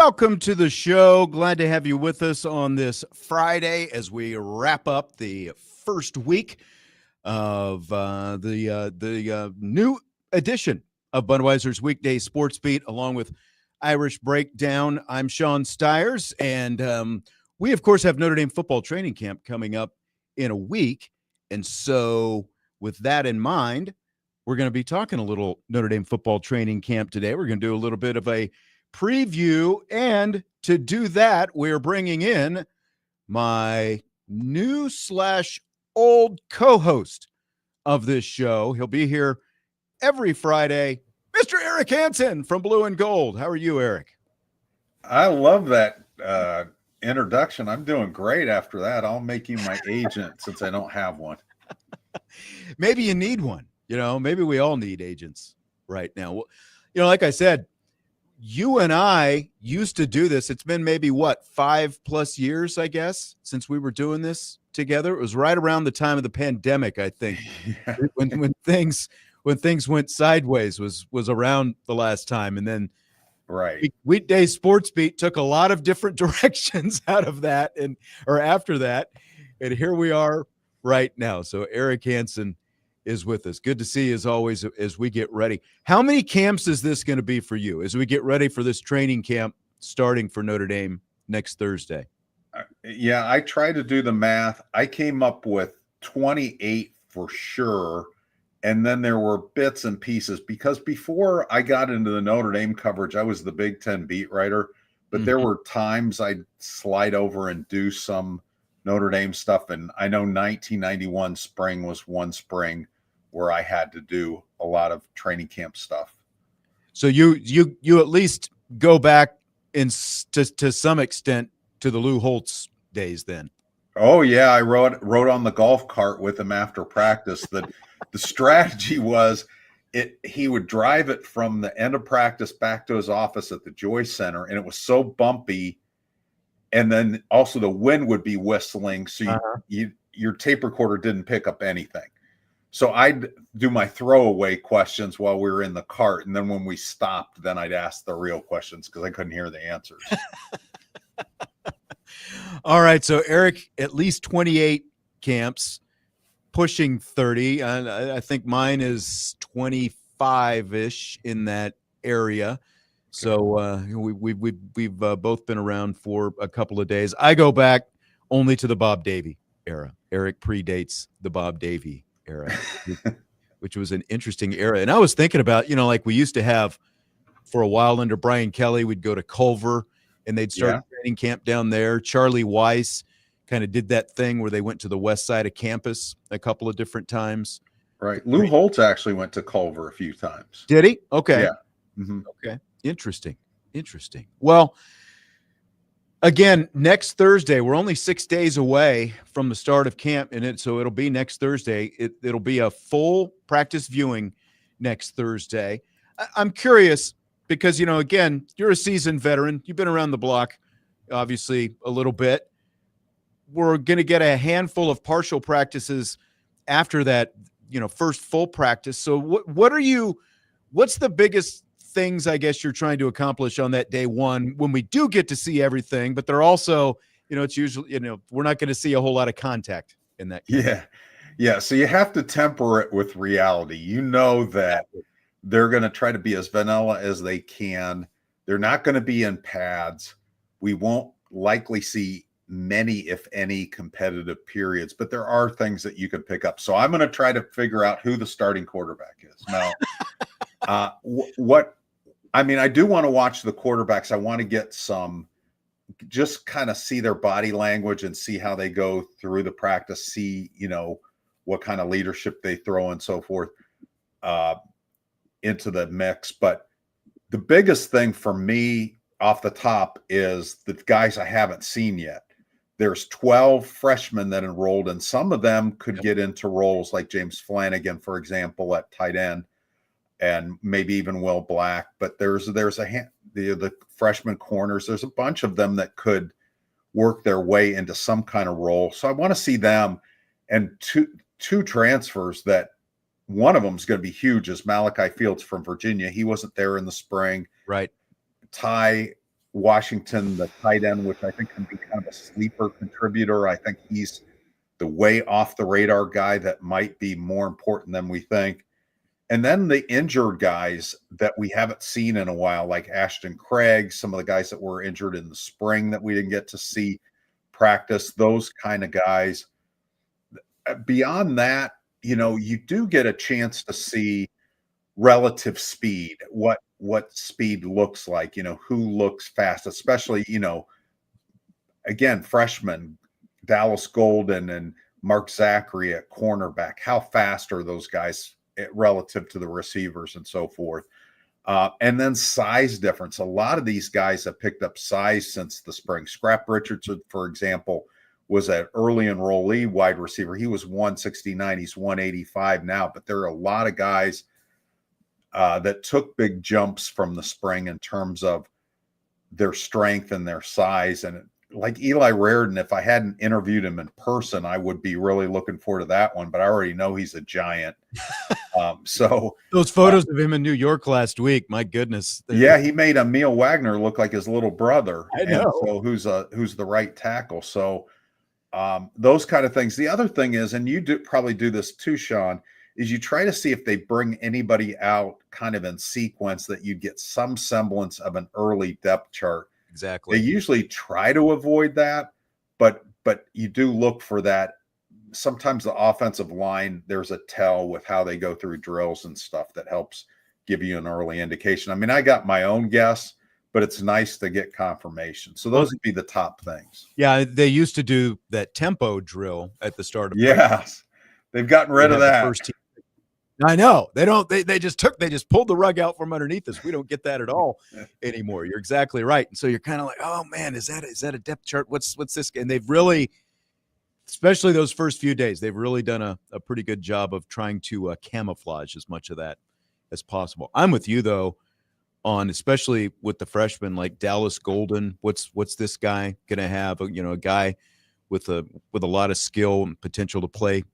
Welcome to the show. Glad to have you with us on this Friday as we wrap up the first week of the new edition of Budweiser's Weekday Sports Beat, along with Irish Breakdown. I'm Sean Stiers, and we, of course, have Notre Dame football training camp coming up in a week. And so with that in mind, we're going to be talking a little Notre Dame football training camp today. We're going to do a little bit of a preview, and to do that, we're bringing in my new / old co-host of this show. He'll be here every Friday, Mr. Eric Hansen from Blue and Gold. How are you, Eric? I love that introduction. I'm doing great after that. I'll make you my agent since I don't have one. Maybe you need one. Maybe we all need agents right now. Well, like I said, you and I used to do this. It's been maybe 5+ years, I guess, since we were doing this together. It was right around the time of the pandemic, I think. Yeah. when things went sideways was around the last time. And then right. Weekday Sports Beat took a lot of different directions out of that or after that. And here we are right now. So Eric Hansen is with us. Good to see you as always as we get ready. How many camps is this going to be for you as we get ready for this training camp starting for Notre Dame next Thursday? Yeah, I tried to do the math. I came up with 28 for sure. And then there were bits and pieces because before I got into the Notre Dame coverage, I was the Big Ten beat writer, but there were times I'd slide over and do some Notre Dame stuff. And I know 1991 spring was one spring where I had to do a lot of training camp stuff. So you at least go back to some extent to the Lou Holtz days then. Oh yeah. I rode on the golf cart with him after practice. The strategy was he would drive it from the end of practice back to his office at the Joyce Center. And it was so bumpy. And then also the wind would be whistling. So your tape recorder didn't pick up anything. So I'd do my throwaway questions while we were in the cart. And then when we stopped, then I'd ask the real questions because I couldn't hear the answers. All right. So Eric, at least 28 camps, pushing 30. I think mine is 25-ish in that area. So we've both been around for a couple of days. I go back only to the Bob Davie era. Eric predates the Bob Davie era, which was an interesting era. And I was thinking about, like we used to have for a while under Brian Kelly, we'd go to Culver and they'd start training camp down there. Charlie Weiss kind of did that thing where they went to the west side of campus a couple of different times. Right. Lou Holtz actually went to Culver a few times. Did he? Okay. Yeah. Mm-hmm. Okay. Interesting. Well, again, next Thursday, we're only 6 days away from the start of camp, so it'll be next Thursday. It'll be a full practice viewing next Thursday. I'm curious because, again, you're a seasoned veteran. You've been around the block, obviously, a little bit. We're going to get a handful of partial practices after that, first full practice. So what's the biggest things I guess you're trying to accomplish on that day one when we do get to see everything, but they're also, it's usually, we're not going to see a whole lot of contact in that case. Yeah. So you have to temper it with reality. That they're going to try to be as vanilla as they can. They're not going to be in pads. We won't likely see many, if any, competitive periods, but there are things that you can pick up. So I'm going to try to figure out who the starting quarterback is. Now, I do want to watch the quarterbacks. I want to get just kind of see their body language and see how they go through the practice, see, what kind of leadership they throw and so forth into the mix. But the biggest thing for me off the top is the guys I haven't seen yet. There's 12 freshmen that enrolled, and some of them could get into roles like James Flanagan, for example, at tight end. And maybe even Will Black, but there's the freshman corners. There's a bunch of them that could work their way into some kind of role. So I want to see them, and two transfers that one of them is going to be huge is Malachi Fields from Virginia. He wasn't there in the spring. Right. Ty Washington, the tight end, which I think can be kind of a sleeper contributor. I think he's the way off the radar guy that might be more important than we think. And then the injured guys that we haven't seen in a while, like Ashton Craig, some of the guys that were injured in the spring that we didn't get to see practice, those kind of guys. Beyond that, you do get a chance to see relative speed, what speed looks like, who looks fast, especially, again, freshmen, Dallas Golden and Mark Zachary at cornerback. How fast are those guys relative to the receivers and so forth? And then size difference. A lot of these guys have picked up size since the spring. Scrap Richardson, for example, was an early enrollee wide receiver. He was 169. He's 185 now. But there are a lot of guys that took big jumps from the spring in terms of their strength and their size. And like Eli Raridan, if I hadn't interviewed him in person, I would be really looking forward to that one. But I already know he's a giant. So those photos of him in New York last week, my goodness. Yeah, he made Emil Wagner look like his little brother. I know. And so who's the right tackle? So those kind of things. The other thing is, and you probably do this too, Sean, is you try to see if they bring anybody out kind of in sequence that you get some semblance of an early depth chart. Exactly. They usually try to avoid that, but you do look for that. Sometimes the offensive line, there's a tell with how they go through drills and stuff that helps give you an early indication. I mean, I got my own guess, but it's nice to get confirmation. So those would be the top things. Yeah, they used to do that tempo drill at the start of Yes. They've gotten rid of that. First team. I know. They don't. They just pulled the rug out from underneath us. We don't get that at all anymore. You're exactly right. And so you're kind of like, oh man, is that a depth chart? What's this? And they've really, especially those first few days, they've really done a pretty good job of trying to camouflage as much of that as possible. I'm with you though, on especially with the freshmen like Dallas Golden. What's this guy gonna have? A guy with a lot of skill and potential to play,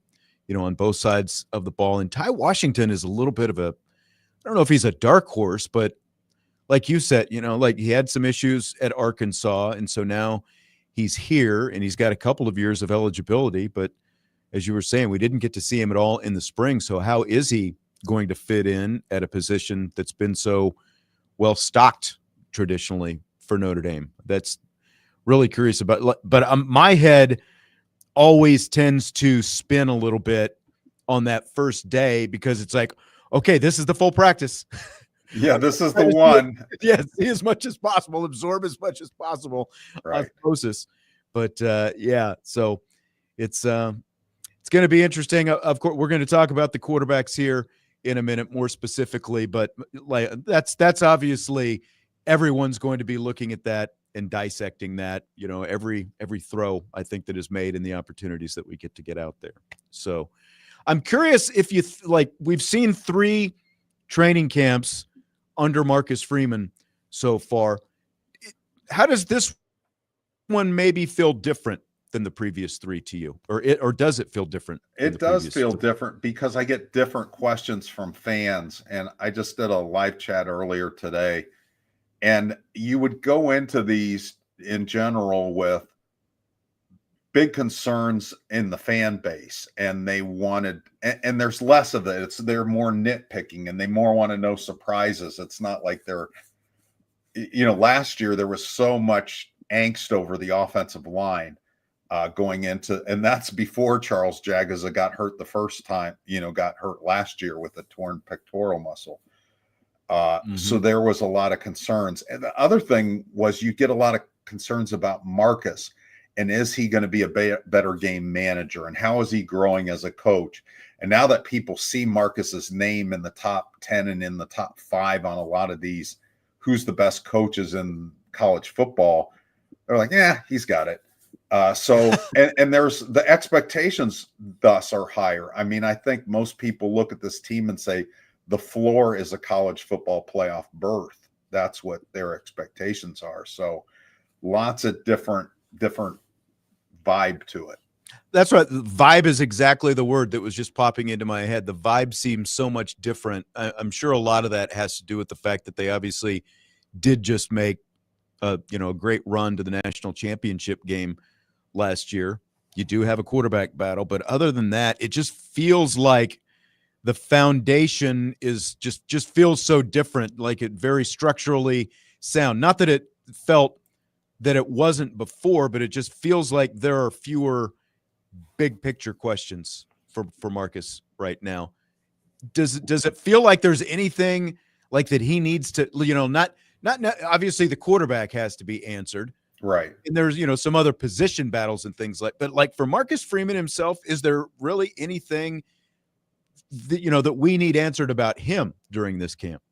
on both sides of the ball. And Ty Washington is a little bit of I don't know if he's a dark horse, but like you said, like he had some issues at Arkansas. And so now he's here and he's got a couple of years of eligibility. But as you were saying, we didn't get to see him at all in the spring. So how is he going to fit in at a position that's been so well stocked traditionally for Notre Dame? That's really curious about. But my head always tends to spin a little bit on that first day because it's like, okay, this is the full practice. Yeah, this is the one. Yeah, see as much as possible, absorb as much as possible. Right. Osmosis. But yeah, so it's going to be interesting. Of course, we're going to talk about the quarterbacks here in a minute more specifically, but like that's obviously everyone's going to be looking at that and dissecting that, every throw I think that is made and the opportunities that we get to get out there. So I'm curious if you we've seen 3 training camps under Marcus Freeman so far. How does this one maybe feel different than the previous 3 to you, or does it feel different? It does feel different because I get different questions from fans, and I just did a live chat earlier today. And you would go into these in general with big concerns in the fan base, and they wanted, and there's less of it. They're more nitpicking and they more want to know surprises. It's not like they're, last year there was so much angst over the offensive line going into, and that's before Charles Jagaza got hurt the first time, got hurt last year with a torn pectoral muscle. So there was a lot of concerns. And the other thing was you get a lot of concerns about Marcus, and is he going to be a better game manager, and how is he growing as a coach? And now that people see Marcus's name in the top 10 and in the top 5 on a lot of these, who's the best coaches in college football, they're like, yeah, he's got it. So there's the expectations thus are higher. I mean, I think most people look at this team and say, the floor is a college football playoff berth. That's what their expectations are. So lots of different vibe to it. That's right. Vibe is exactly the word that was just popping into my head. The vibe seems so much different. I'm sure a lot of that has to do with the fact that they obviously did just make a great run to the national championship game last year. You do have a quarterback battle, but other than that, it just feels like the foundation is just feels so different, like it very structurally sound. Not that it felt that it wasn't before, but it just feels like there are fewer big picture questions for Marcus right now. Does it feel like there's anything like that he needs to, not obviously the quarterback has to be answered. Right. And there's, some other position battles and things but like for Marcus Freeman himself, is there really anything that, that we need answered about him during this camp?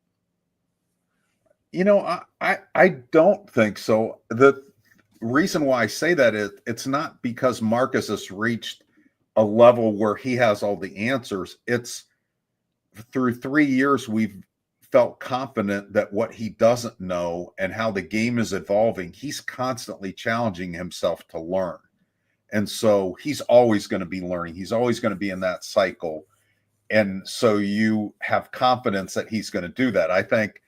I don't think so. The reason why I say that is it's not because Marcus has reached a level where he has all the answers. It's through 3 years, we've felt confident that what he doesn't know and how the game is evolving, he's constantly challenging himself to learn. And so he's always going to be learning. He's always going to be in that cycle. And so you have confidence that he's going to do that. I think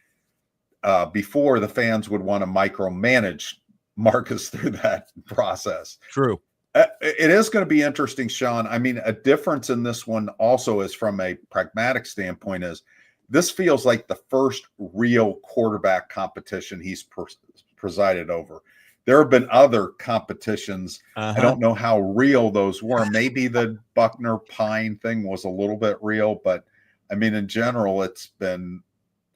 before the fans would want to micromanage Marcus through that process. True. It is going to be interesting, Sean. I mean, a difference in this one also is from a pragmatic standpoint is this feels like the first real quarterback competition he's presided over. There have been other competitions. I don't know how real those were. Maybe the Buckner Pine thing was a little bit real, but I mean, in general, it's been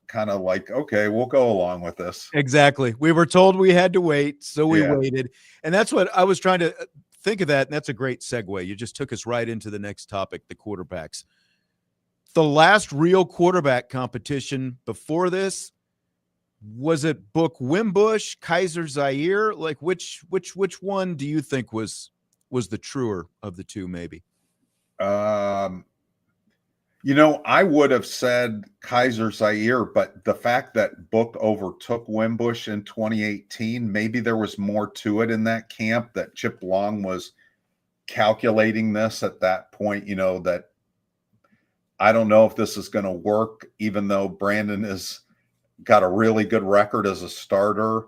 kind of like, okay, we'll go along with this. Exactly. We were told we had to wait, so we waited. And that's what I was trying to think of that. And that's a great segue. You just took us right into the next topic, the quarterbacks. The last real quarterback competition before this, was it Book Wimbush, Kaiser Zaire? Like which one do you think was the truer of the two, maybe? I would have said Kaiser Zaire, but the fact that Book overtook Wimbush in 2018, maybe there was more to it in that camp, that Chip Long was calculating this at that point, that I don't know if this is going to work, even though Brandon has got a really good record as a starter.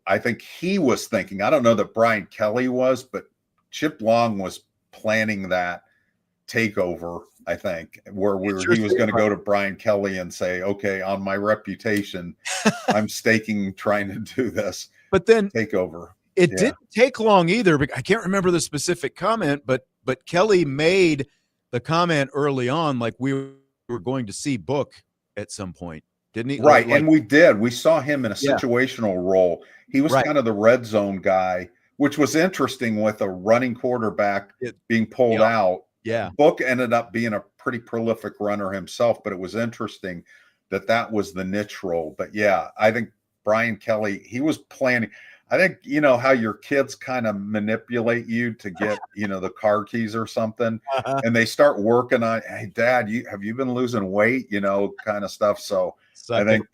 I think he was thinking, I don't know that Brian Kelly was, but Chip Long was planning that takeover, I think, where he was going to go to Brian Kelly and say, okay, on my reputation, I'm staking trying to do this. But then takeover. It didn't take long either. I can't remember the specific comment, but Kelly made the comment early on, like we were going to see Book at some point, didn't he? Right. And we did. We saw him in a situational role. He was kind of the red zone guy, which was interesting with a running quarterback being pulled out. Yeah. Book ended up being a pretty prolific runner himself, but it was interesting that was the niche role. But yeah, I think Brian Kelly, he was planning. I think, how your kids kind of manipulate you to get, the car keys or something, and they start working on, hey, Dad, have you been losing weight, kind of stuff. So I think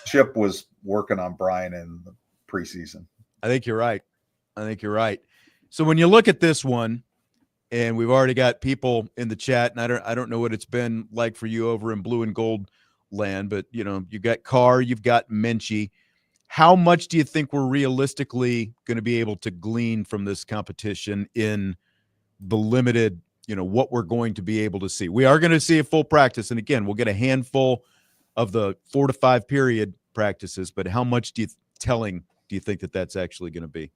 Chip was working on Brian in the preseason. I think you're right. So when you look at this one, and we've already got people in the chat, and I don't know what it's been like for you over in blue and gold land, but you've got Carr, you've got Minchey. How much do you think we're realistically going to be able to glean from this competition in the limited, what we're going to be able to see? We are going to see a full practice. And again, we'll get a handful of the 4 to 5 period practices, but how much do you think that's actually going to be?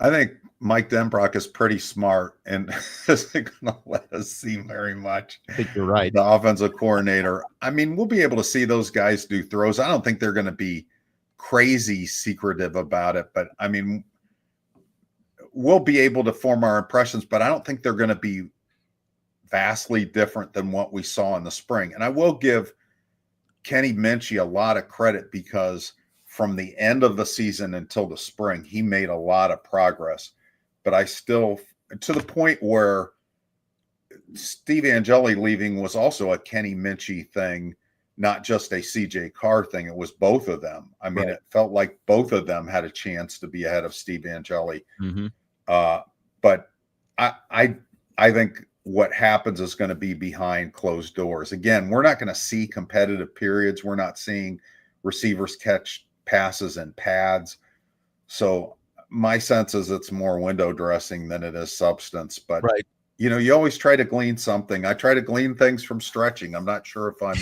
I think Mike Denbrock is pretty smart and isn't going to let us see very much. I think you're right. The offensive coordinator. I mean, we'll be able to see those guys do throws. I don't think they're going to be crazy secretive about it, but I mean, we'll be able to form our impressions, but I don't think they're going to be vastly different than what we saw in the spring. And I will give Kenny Minchey a lot of credit because from the end of the season until the spring, he made a lot of progress. But I still, to the point where Steve Angeli leaving was also a Kenny Minchey thing, not just a CJ Carr thing. It was both of them. I mean, It felt like both of them had a chance to be ahead of Steve Angeli. Mm-hmm. But I think what happens is going to be behind closed doors. Again, we're not going to see competitive periods. We're not seeing receivers catch passes in pads. So my sense is it's more window dressing than it is substance. But Right. you always try to glean something. I try to glean things from stretching. I'm not sure if I'm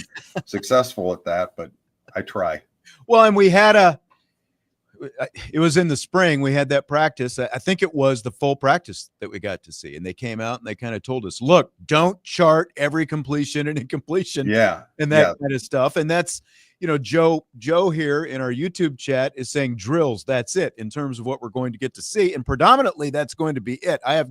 successful at that, but I try. Well, and it was in the spring. We had that practice. I think it was the full practice that we got to see. And they came out and they kind of told us, look, don't chart every completion and incompletion Yeah. and that kind of stuff. And that's, Joe here in our YouTube chat is saying drills. That's it in terms of what we're going to get to see. And predominantly that's going to be it. I have,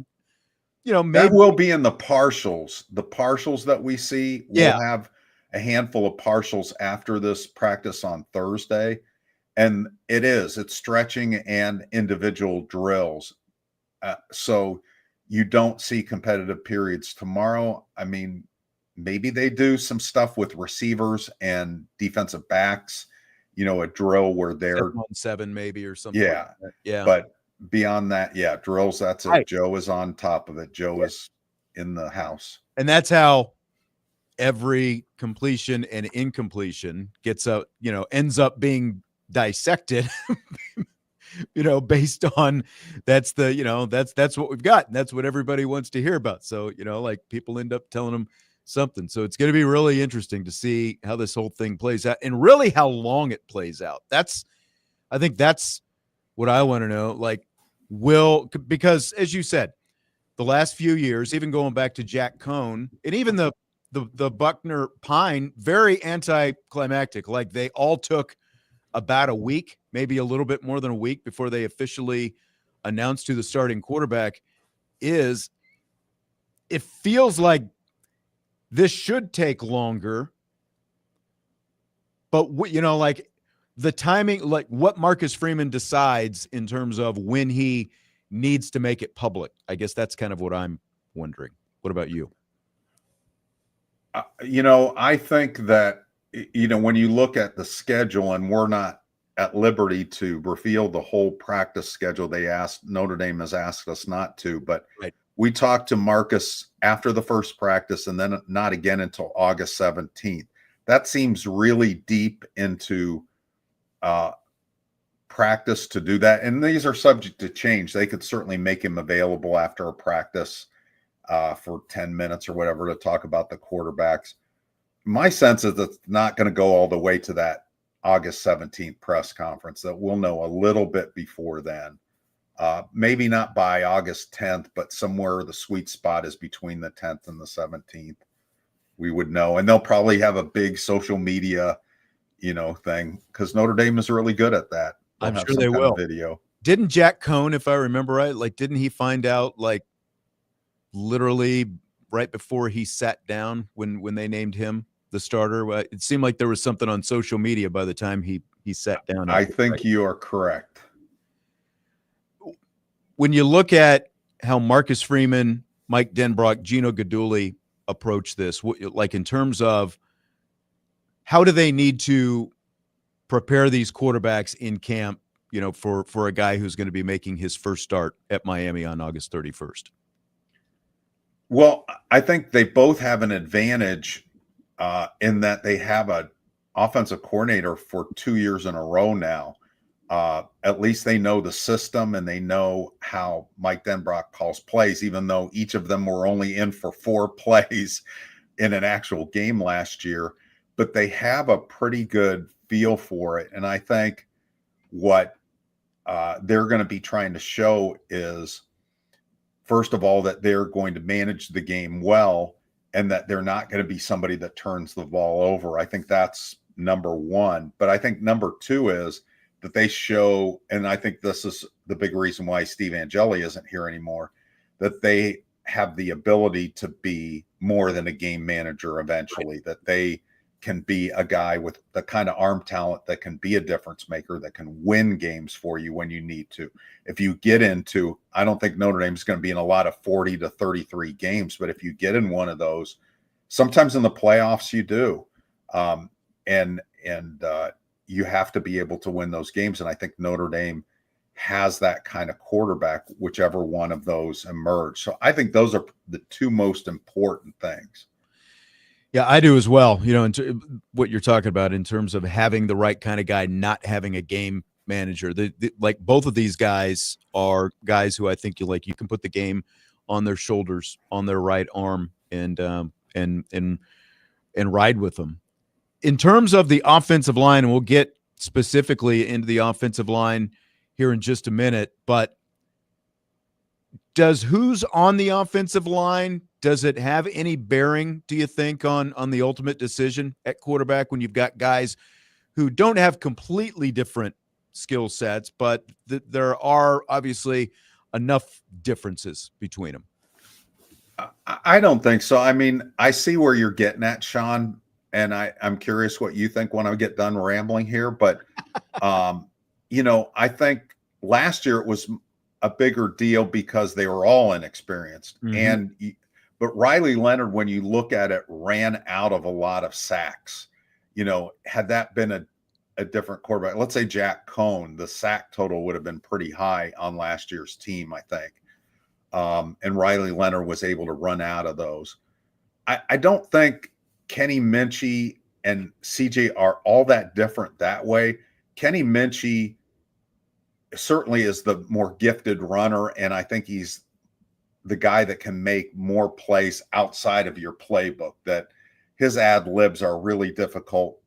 maybe that will be in the partials. The partials that we see, we'll have a handful of partials after this practice on Thursday. And it's stretching and individual drills. So you don't see competitive periods tomorrow. I mean, maybe they do some stuff with receivers and defensive backs, a drill where they're 7-on-7 maybe or something. Yeah. Like that. Yeah. But beyond that, drills, that's it. Right. Joe is on top of it. Joe is in the house. And that's how every completion and incompletion gets out, ends up being dissected, based on that's what we've got. And that's what everybody wants to hear about. So, like people end up telling them something. So it's going to be really interesting to see how this whole thing plays out and really how long it plays out. I think that's what I want to know. Like, because as you said, the last few years, even going back to Jack Cohn and even the Buckner Pine, very anticlimactic. Like they all took about a week, maybe a little bit more than a week before they officially announced who the starting quarterback is. It feels like this should take longer, but like the timing, like what Marcus Freeman decides in terms of when he needs to make it public. I guess that's kind of what I'm wondering. What about you? I think that, when you look at the schedule, and we're not at liberty to reveal the whole practice schedule, Notre Dame has asked us not to, but right. We talked to Marcus after the first practice and then not again until August 17th. That seems really deep into practice to do that. And these are subject to change. They could certainly make him available after a practice for 10 minutes or whatever to talk about the quarterbacks. My sense is it's not going to go all the way to that August 17th press conference, that we'll know a little bit before then. Maybe not by August 10th, but somewhere the sweet spot is between the 10th and the 17th. We would know. And they'll probably have a big social media, thing, because Notre Dame is really good at that. I'm sure they will. Video. Didn't Jack Cohn, if I remember right, like, didn't he find out like literally right before he sat down when they named him the starter? It seemed like there was something on social media by the time he sat down. I think you are correct. When you look at how Marcus Freeman, Mike Denbrock, Gino Guidugli approach this, like in terms of how do they need to prepare these quarterbacks in camp, for a guy who's going to be making his first start at Miami on August 31st? Well, I think they both have an advantage in that they have an offensive coordinator for 2 years in a row now. At least they know the system and they know how Mike Denbrock calls plays, even though each of them were only in for 4 plays in an actual game last year. But they have a pretty good feel for it. And I think what they're going to be trying to show is, first of all, that they're going to manage the game well and that they're not going to be somebody that turns the ball over. I think that's number one. But I think number two is that they show, and I think this is the big reason why Steve Angeli isn't here anymore, that they have the ability to be more than a game manager eventually, right. That they can be a guy with the kind of arm talent that can be a difference maker, that can win games for you when you need to. If you get into, I don't think Notre Dame is going to be in a lot of 40 to 33 games, but if you get in one of those, sometimes in the playoffs you do. You have to be able to win those games. And I think Notre Dame has that kind of quarterback, whichever one of those emerge. So I think those are the two most important things. Yeah, I do as well. What you're talking about in terms of having the right kind of guy, not having a game manager. Like both of these guys are guys who I think you can put the game on their shoulders, on their right arm, and ride with them. In terms of the offensive line, and we'll get specifically into the offensive line here in just a minute, but does who's on the offensive line, does it have any bearing, do you think, on the ultimate decision at quarterback when you've got guys who don't have completely different skill sets, but there are obviously enough differences between them? I don't think so. I mean, I see where you're getting at, Sean, and I'm curious what you think when I get done rambling here. But I think last year it was a bigger deal because they were all inexperienced. But Riley Leonard, when you look at it, ran out of a lot of sacks. Had that been a different quarterback, let's say Jack Cohn, the sack total would have been pretty high on last year's team, I think. And Riley Leonard was able to run out of those. I don't think Kenny Minchey and CJ are all that different that way. Kenny Minchey certainly is the more gifted runner, and I think he's the guy that can make more plays outside of your playbook, that his ad libs are really difficult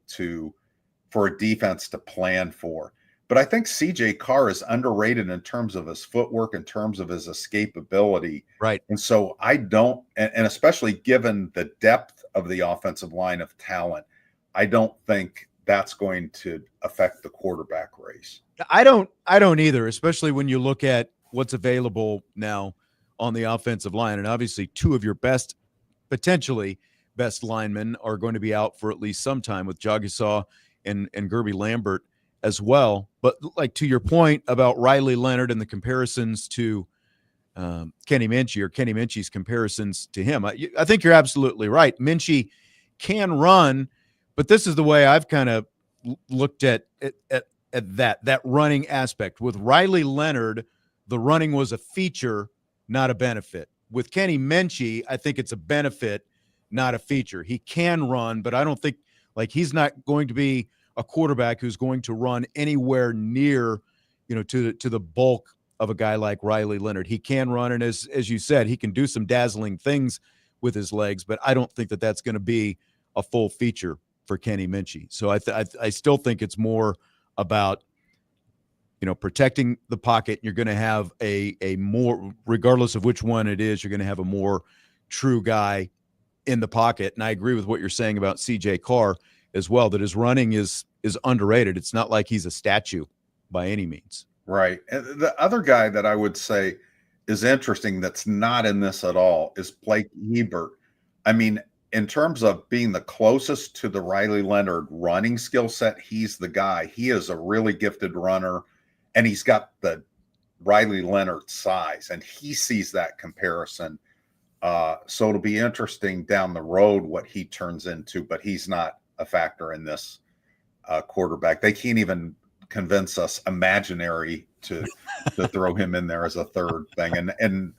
for a defense to plan for. But I think CJ Carr is underrated in terms of his footwork, in terms of his escapability. Right. And so I don't, and especially given the depth of the offensive line of talent, I don't think that's going to affect the quarterback race. I don't either, especially when you look at what's available now on the offensive line. And obviously two of your potentially best linemen are going to be out for at least some time, with Jagasaw and Gerby Lambert as well. But like to your point about Riley Leonard and the comparisons to Kenny Minchey, or Kenny Minchey's comparisons to him, I think you're absolutely right. Minchey can run, but this is the way I've kind of looked at that running aspect. With Riley Leonard, the running was a feature, not a benefit. With Kenny Minchey, I think it's a benefit, not a feature. He can run, but I don't think he's not going to be a quarterback who's going to run anywhere near, to the bulk of a guy like Riley Leonard. He can run, and as you said, he can do some dazzling things with his legs, but I don't think that that's going to be a full feature for Kenny Minchey. So I still think it's more about protecting the pocket. You're going to have a more, regardless of which one it is, you're going to have a more true guy in the pocket. And I agree with what you're saying about CJ Carr as well, that his running is underrated. It's not like he's a statue by any means. Right. And the other guy that I would say is interesting that's not in this at all is Blake Hebert. I mean, in terms of being the closest to the Riley Leonard running skill set, he's the guy. He is a really gifted runner, and he's got the Riley Leonard size, and he sees that comparison. So it'll be interesting down the road what he turns into, but he's not a factor in this quarterback. They can't even convince us imaginary to throw him in there as a third thing. And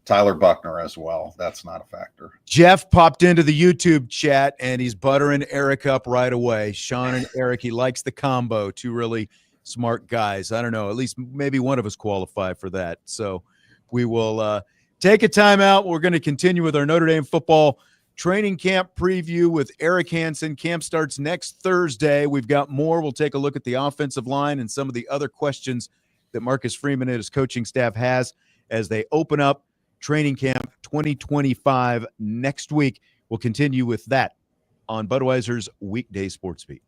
Tyler Buckner as well. That's not a factor. Jeff popped into the YouTube chat, and he's buttering Eric up right away. Sean and Eric, he likes the combo. Two really smart guys. I don't know. At least maybe one of us qualify for that. So we will take a timeout. We're going to continue with our Notre Dame football training camp preview with Eric Hansen. Camp starts next Thursday. We've got more. We'll take a look at the offensive line and some of the other questions that Marcus Freeman and his coaching staff has as they open up training camp 2025 next week. We'll continue with that on Budweiser's Weekday Sports Beat.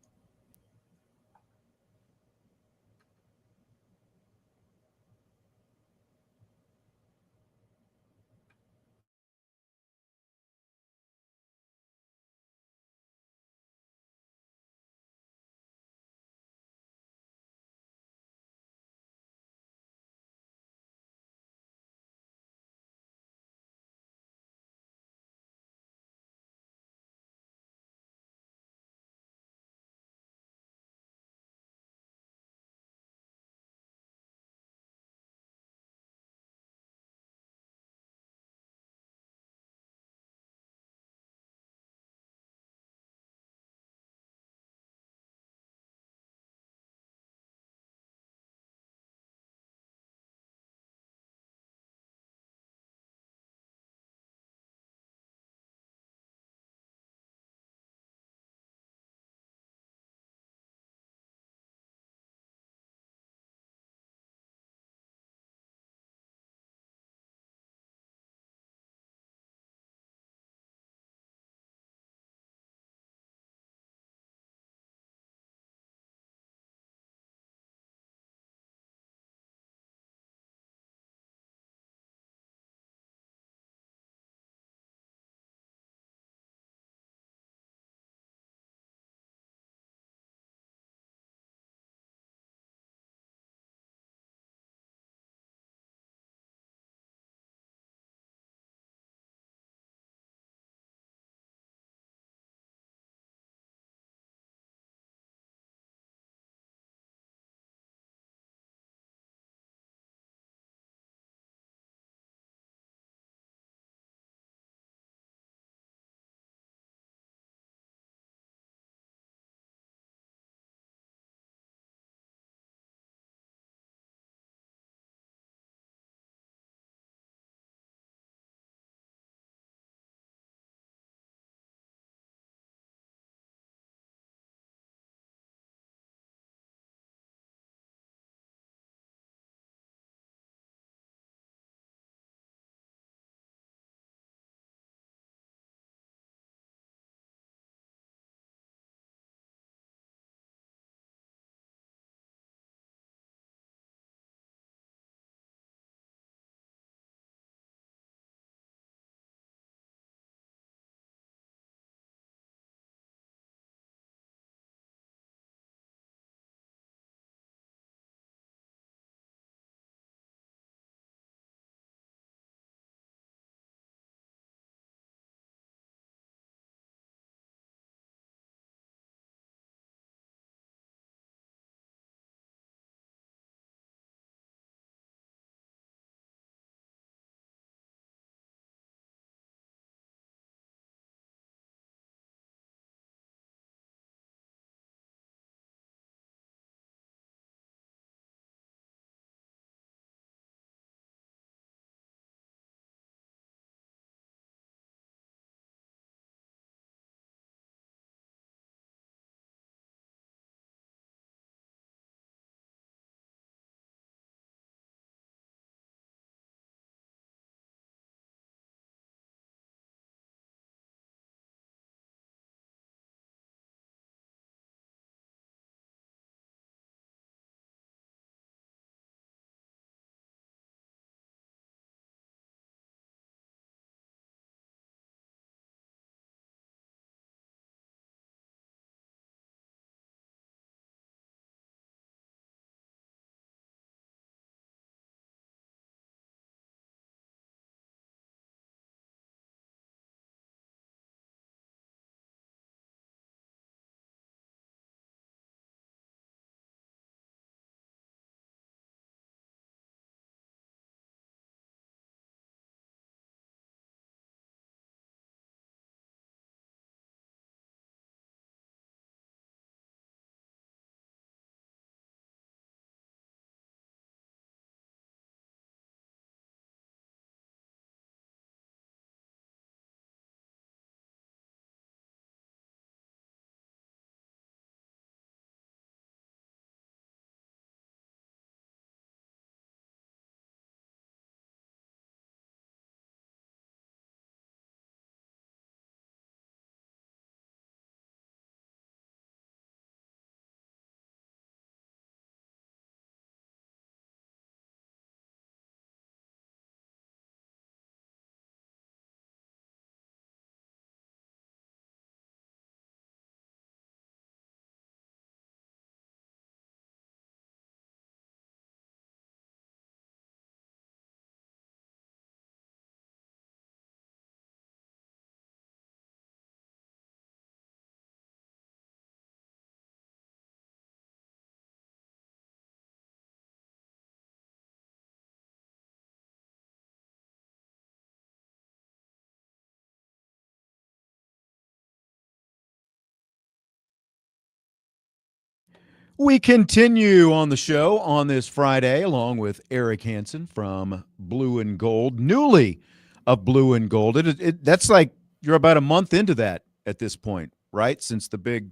We continue on the show on this Friday along with Eric Hansen from Blue and Gold, newly of Blue and Gold. That's like you're about a month into that at this point, right? Since the big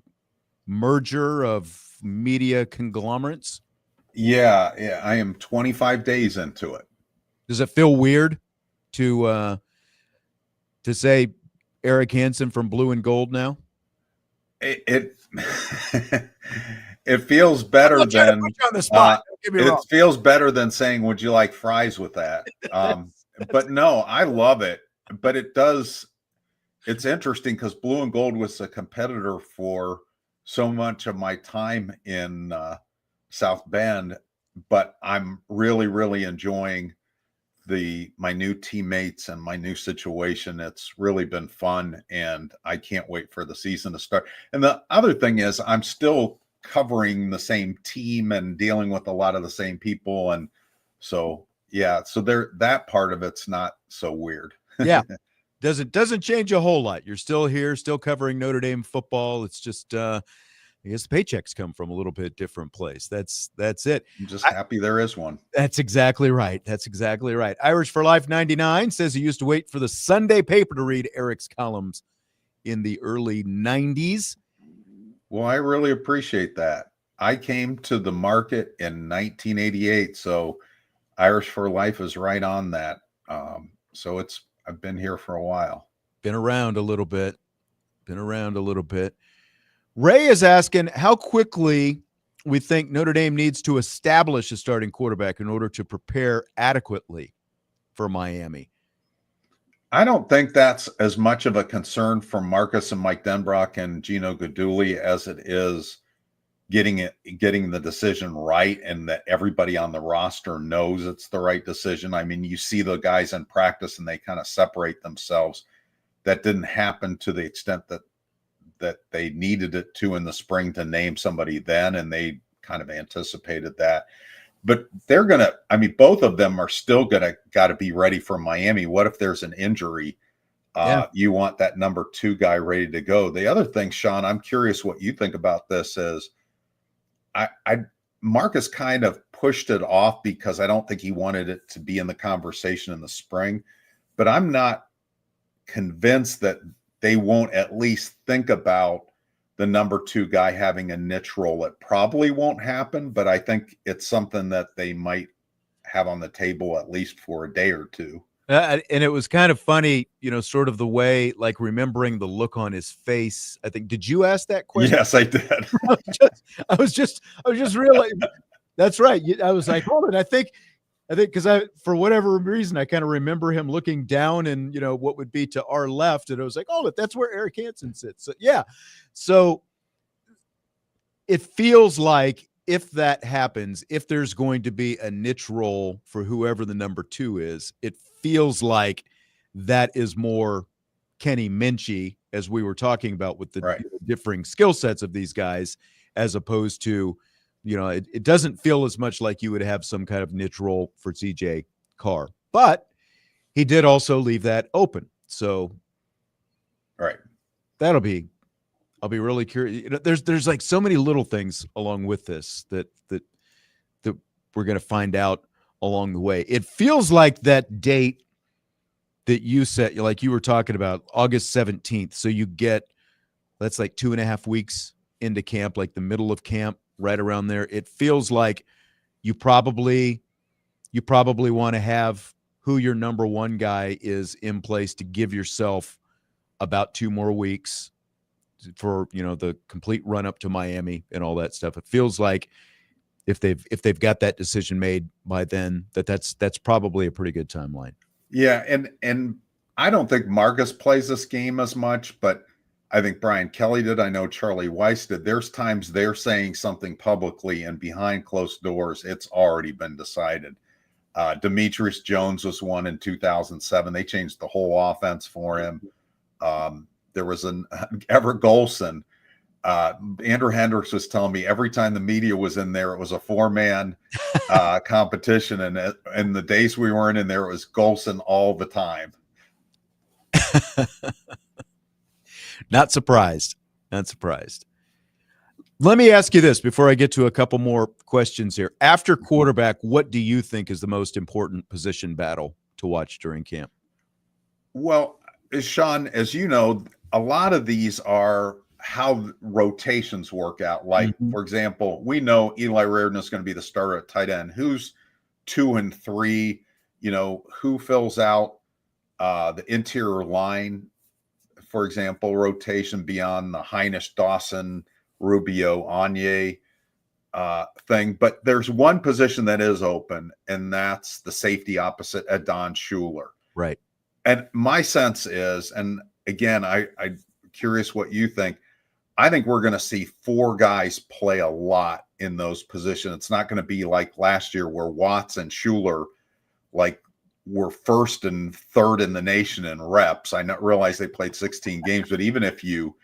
merger of media conglomerates. Yeah, I am 25 days into it. Does it feel weird to say Eric Hansen from Blue and Gold now? It it feels better than put you on the spot. Don't get me wrong. feels better than saying, "Would you like fries with that?" But no, I love it. But it does. It's interesting because Blue and Gold was a competitor for so much of my time in South Bend. But I'm really, really enjoying my new teammates and my new situation. It's really been fun, and I can't wait for the season to start. And the other thing is I'm still covering the same team and dealing with a lot of the same people. And so, yeah, so that part of it's not so weird. Yeah. Doesn't change a whole lot. You're still here, still covering Notre Dame football. It's just I guess the paychecks come from a little bit different place. That's it. I'm just happy there is one. That's exactly right. That's exactly right. Irish for Life 99 says he used to wait for the Sunday paper to read Eric's columns in the early 90s. Well, I really appreciate that. I came to the market in 1988, so Irish for Life is right on that. So I've been here for a while. Been around a little bit. Ray is asking how quickly we think Notre Dame needs to establish a starting quarterback in order to prepare adequately for Miami. I don't think that's as much of a concern for Marcus and Mike Denbrock and Gino Guidugli as it is getting the decision right, and that everybody on the roster knows it's the right decision. I mean, you see the guys in practice and they kind of separate themselves. That didn't happen to the extent that they needed it to in the spring to name somebody then, and they kind of anticipated that. But both of them are still got to be ready for Miami. What if there's an injury? You want that number 2 guy ready to go. The other thing, Sean, I'm curious what you think about this is Marcus kind of pushed it off because I don't think he wanted it to be in the conversation in the spring, but I'm not convinced that they won't at least think about the number 2 guy having a niche role. It probably won't happen, but I think it's something that they might have on the table at least for a day or two. And it was kind of funny, sort of the way, like remembering the look on his face. I think, did you ask that question? Yes, I did. I was just realizing that's right. I was like, hold on. I think because for whatever reason, I kind of remember him looking down and, what would be to our left. And I was like, oh, that's where Eric Hansen sits. So, yeah. So it feels like if that happens, if there's going to be a niche role for whoever the number 2 is, it feels like that is more Kenny Minchey, as we were talking about with the differing skill sets of these guys, as opposed to, it doesn't feel as much like you would have some kind of niche role for CJ Carr, but he did also leave that open. So, right. I'll be really curious. There's like so many little things along with this that we're going to find out along the way. It feels like that date that you set, like you were talking about, August 17th. So that's like 2.5 weeks into camp, like the middle of camp, right around there. It feels like you probably want to have who your number 1 guy is in place to give yourself about 2 more weeks for, the complete run up to Miami and all that stuff. It feels like if they've got that decision made by then, that's probably a pretty good timeline. Yeah. And I don't think Marcus plays this game as much, but I think Brian Kelly did. I know Charlie Weiss did. There's times they're saying something publicly and behind closed doors, it's already been decided. Demetrius Jones was one in 2007. They changed the whole offense for him. There was an Everett Golson. Andrew Hendricks was telling me every time the media was in there, it was a 4-man competition. And in the days we weren't in there, it was Golson all the time. Not surprised. Let me ask you this before I get to a couple more questions here. After quarterback, what do you think is the most important position battle to watch during camp? Well, Sean, as you know, a lot of these are how rotations work out. Like, Mhm. for example, we know Eli Reardon is going to be the starter at tight end. Who's 2 and 3? Who fills out the interior line, for example, rotation beyond the Heinisch, Dawson, Rubio, Anye thing. But there's one position that is open, and that's the safety opposite Adon Schuler. Right. And my sense is, and again, I'm curious what you think. I think we're going to see 4 guys play a lot in those positions. It's not going to be like last year where Watts and Schuler were first and third in the nation in reps. I realize they played 16 games, but even if you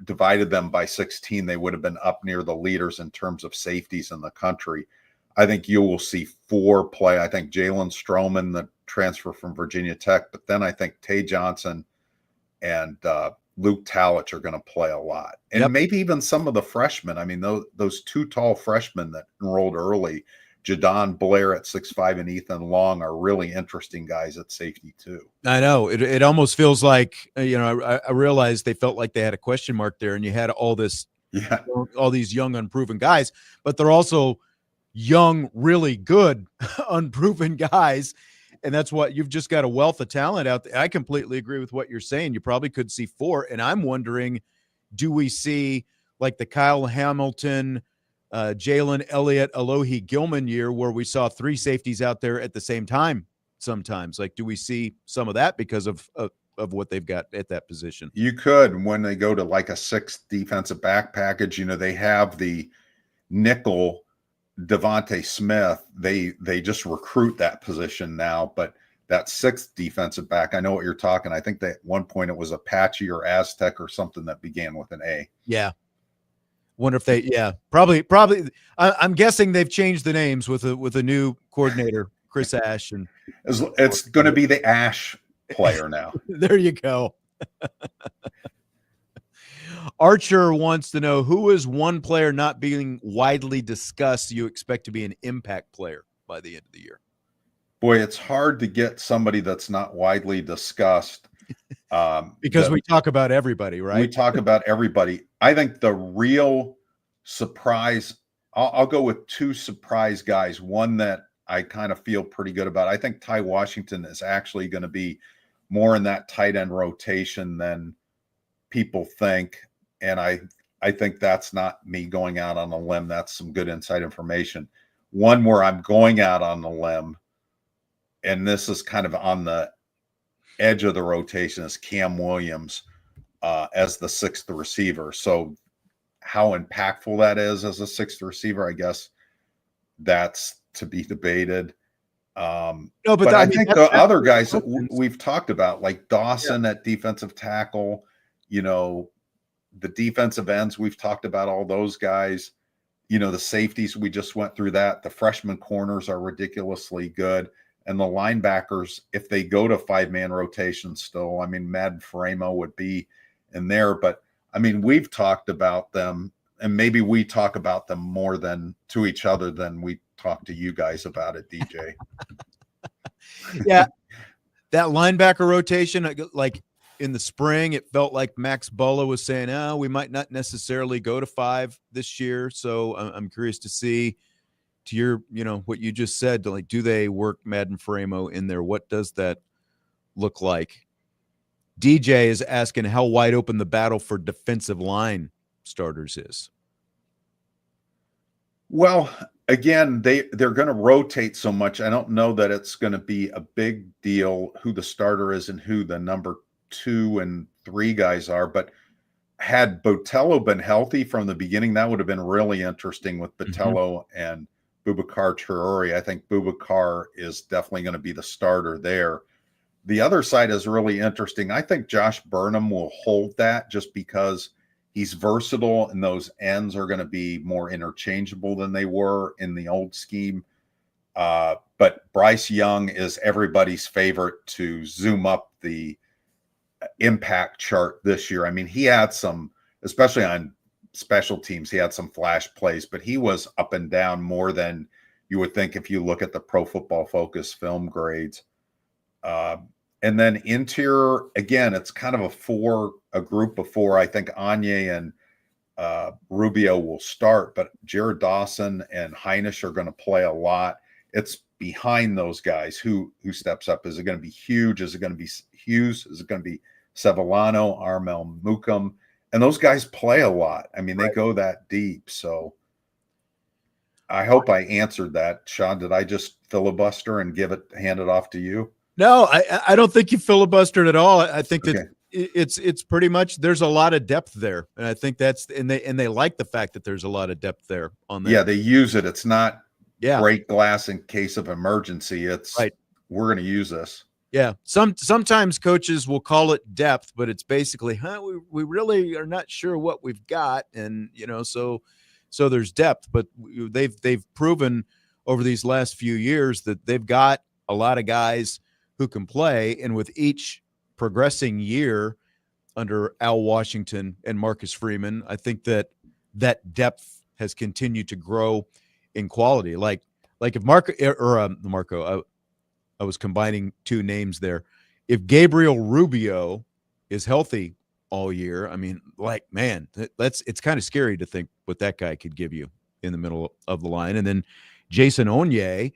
divided them by 16, they would have been up near the leaders in terms of safeties in the country. I think you will see 4 play. I think Jalen Stroman, the transfer from Virginia Tech, but then I think Tay Johnson and Luke Talich are going to play a lot. And maybe even some of the freshmen. I mean, those 2 tall freshmen that enrolled early, Jadon Blair at 6'5" and Ethan Long, are really interesting guys at safety too. I know it almost feels like, I realized they felt like they had a question mark there, and you had all these young, unproven guys, but they're also young, really good, unproven guys. And that's what you've just got a wealth of talent out there. I completely agree with what you're saying. You probably could see 4. And I'm wondering, do we see like the Kyle Hamilton, Jalen Elliott, Alohi Gilman year where we saw 3 safeties out there at the same time sometimes? Like, do we see some of that because of what they've got at that position? You could, when they go to like a 6th defensive back package, they have the nickel Devontae Smith. They just recruit that position now, but that 6th defensive back, I know what you're talking. I think that at one point it was Apache or Aztec or something that began with an A. Yeah. Wonder if they, probably. I'm guessing they've changed the names with a new coordinator, Chris Ash, and it's going to be the Ash player now. There you go. Archer wants to know, who is one player not being widely discussed you expect to be an impact player by the end of the year? Boy, it's hard to get somebody that's not widely discussed. Because we talk about everybody, right? We talk about everybody. I think the real surprise, I'll go with 2 surprise guys. One that I kind of feel pretty good about. I think Ty Washington is actually going to be more in that tight end rotation than people think. And I think that's not me going out on a limb. That's some good inside information. One where I'm going out on a limb, and this is kind of on the edge of the rotation, is Cam Williams as the 6th receiver. So how impactful that is as a 6th receiver, I guess that's to be debated. No, but I think the other guys that we've talked about, like Dawson at defensive tackle, the defensive ends, we've talked about all those guys. The safeties, we just went through that. The freshman corners are ridiculously good. And the linebackers, if they go to 5-man rotation still, I mean, Madden Faremo would be in there. But, I mean, we've talked about them, and maybe we talk about them more than to each other than we talk to you guys about it, DJ. Yeah. That linebacker rotation, like in the spring, it felt like Max Bulla was saying, we might not necessarily go to 5 this year. So I'm curious to see, to your, what you just said, like, do they work Madden Faremo in there? What does that look like? DJ is asking how wide open the battle for defensive line starters is. Well, again, they're going to rotate so much. I don't know that it's going to be a big deal who the starter is and who the number 2 and 3 guys are. But had Botello been healthy from the beginning, that would have been really interesting with Botello and Boubacar Traore. I think Boubacar is definitely going to be the starter there. The other side is really interesting. I think Josh Burnham will hold that just because he's versatile, and those ends are going to be more interchangeable than they were in the old scheme. But Bryce Young is everybody's favorite to zoom up the impact chart this year. I mean, he had some, especially on special teams. He had some flash plays, but he was up and down more than you would think if you look at the Pro Football Focus film grades. And then interior, again, it's kind of a group of four. I think Anye and Rubio will start, but Jared Dawson and Heinisch are going to play a lot. It's behind those guys who steps up. Is it going to be Huge? Is it going to be Hughes? Is it going to be Sevillano, Armel Mukum? And those guys play a lot. I mean, they go that deep. So I hope I answered that. Sean, did I just filibuster and hand it off to you? No, I don't think you filibustered at all. I think that it's pretty much, there's a lot of depth there, and I think and they like the fact that there's a lot of depth there on that. Yeah, they use it. It's not break glass in case of emergency. It's we're going to use this. Yeah, sometimes coaches will call it depth, but it's basically, we really are not sure what we've got, and so there's depth. But they've proven over these last few years that they've got a lot of guys who can play, and with each progressing year under Al Washington and Marcus Freeman, I think that depth has continued to grow in quality. Like if Marco, I was combining two names there. If Gabriel Rubio is healthy all year, I mean, man, it's kind of scary to think what that guy could give you in the middle of the line. And then Jason Onye,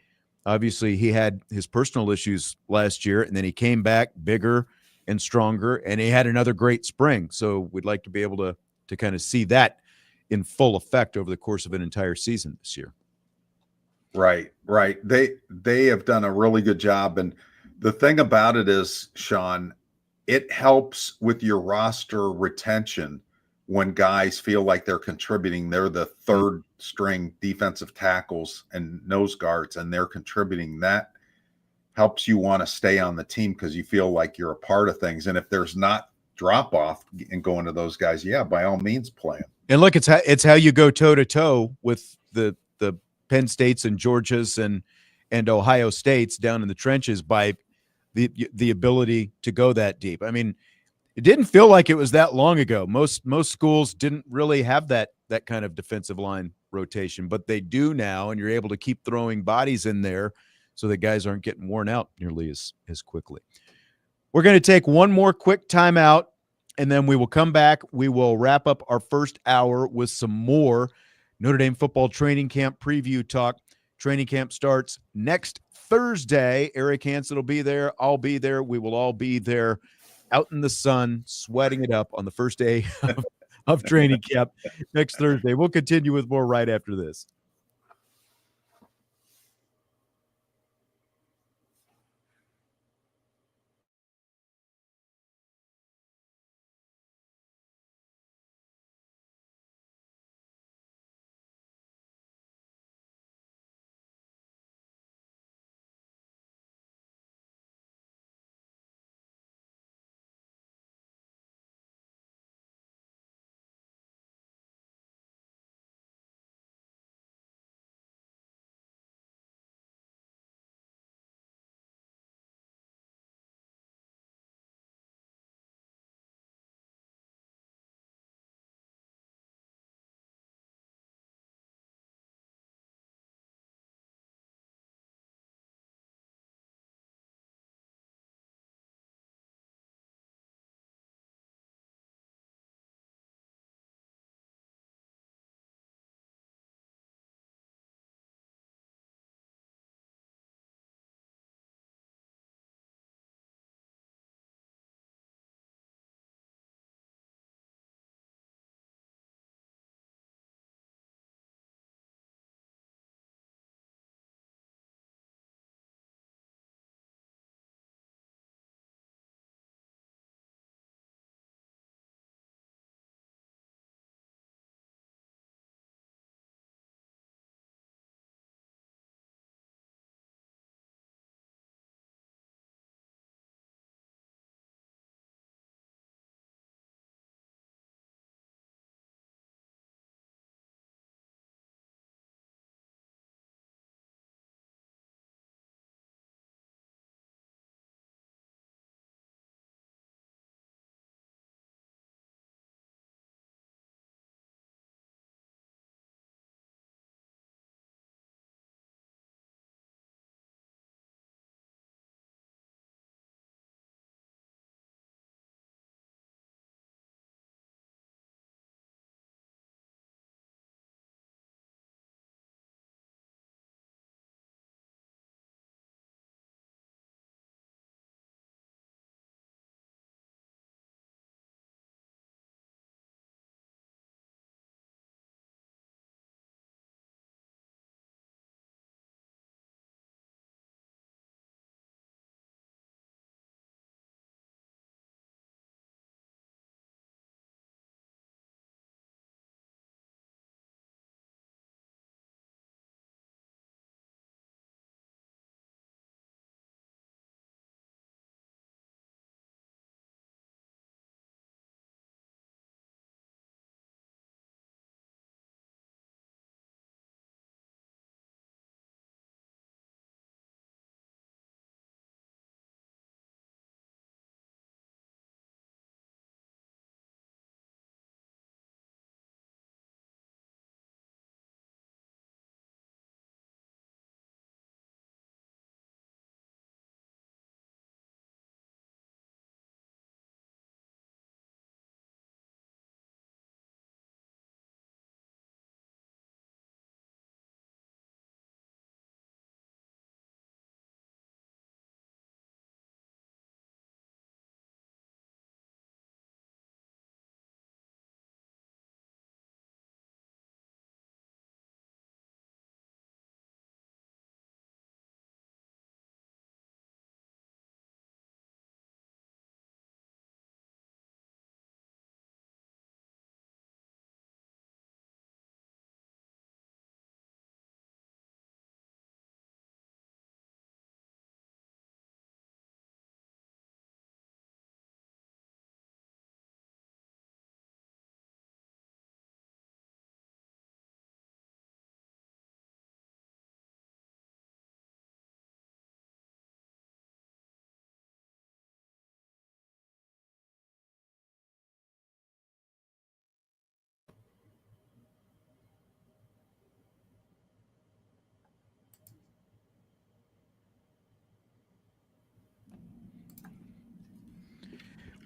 obviously he had his personal issues last year, and then he came back bigger and stronger, and he had another great spring. So we'd like to be able to kind of see that in full effect over the course of an entire season this year. Right. They have done a really good job. And the thing about it is, Sean, it helps with your roster retention when guys feel like they're contributing. They're the third string defensive tackles and nose guards, and they're contributing. That helps you want to stay on the team because you feel like you're a part of things. And if there's not drop off and going to those guys, by all means play them. And look, it's how you go toe to toe with the Penn States and Georgias and Ohio States down in the trenches by the ability to go that deep. I mean, it didn't feel like it was that long ago. Most schools didn't really have that kind of defensive line rotation, but they do now, and you're able to keep throwing bodies in there so that guys aren't getting worn out nearly as quickly. We're going to take one more quick timeout, and then we will come back. We will wrap up our first hour with some more Notre Dame football training camp preview talk. Training camp starts next Thursday. Eric Hansen will be there. I'll be there. We will all be there out in the sun, sweating it up on the first day of training camp next Thursday. We'll continue with more right after this.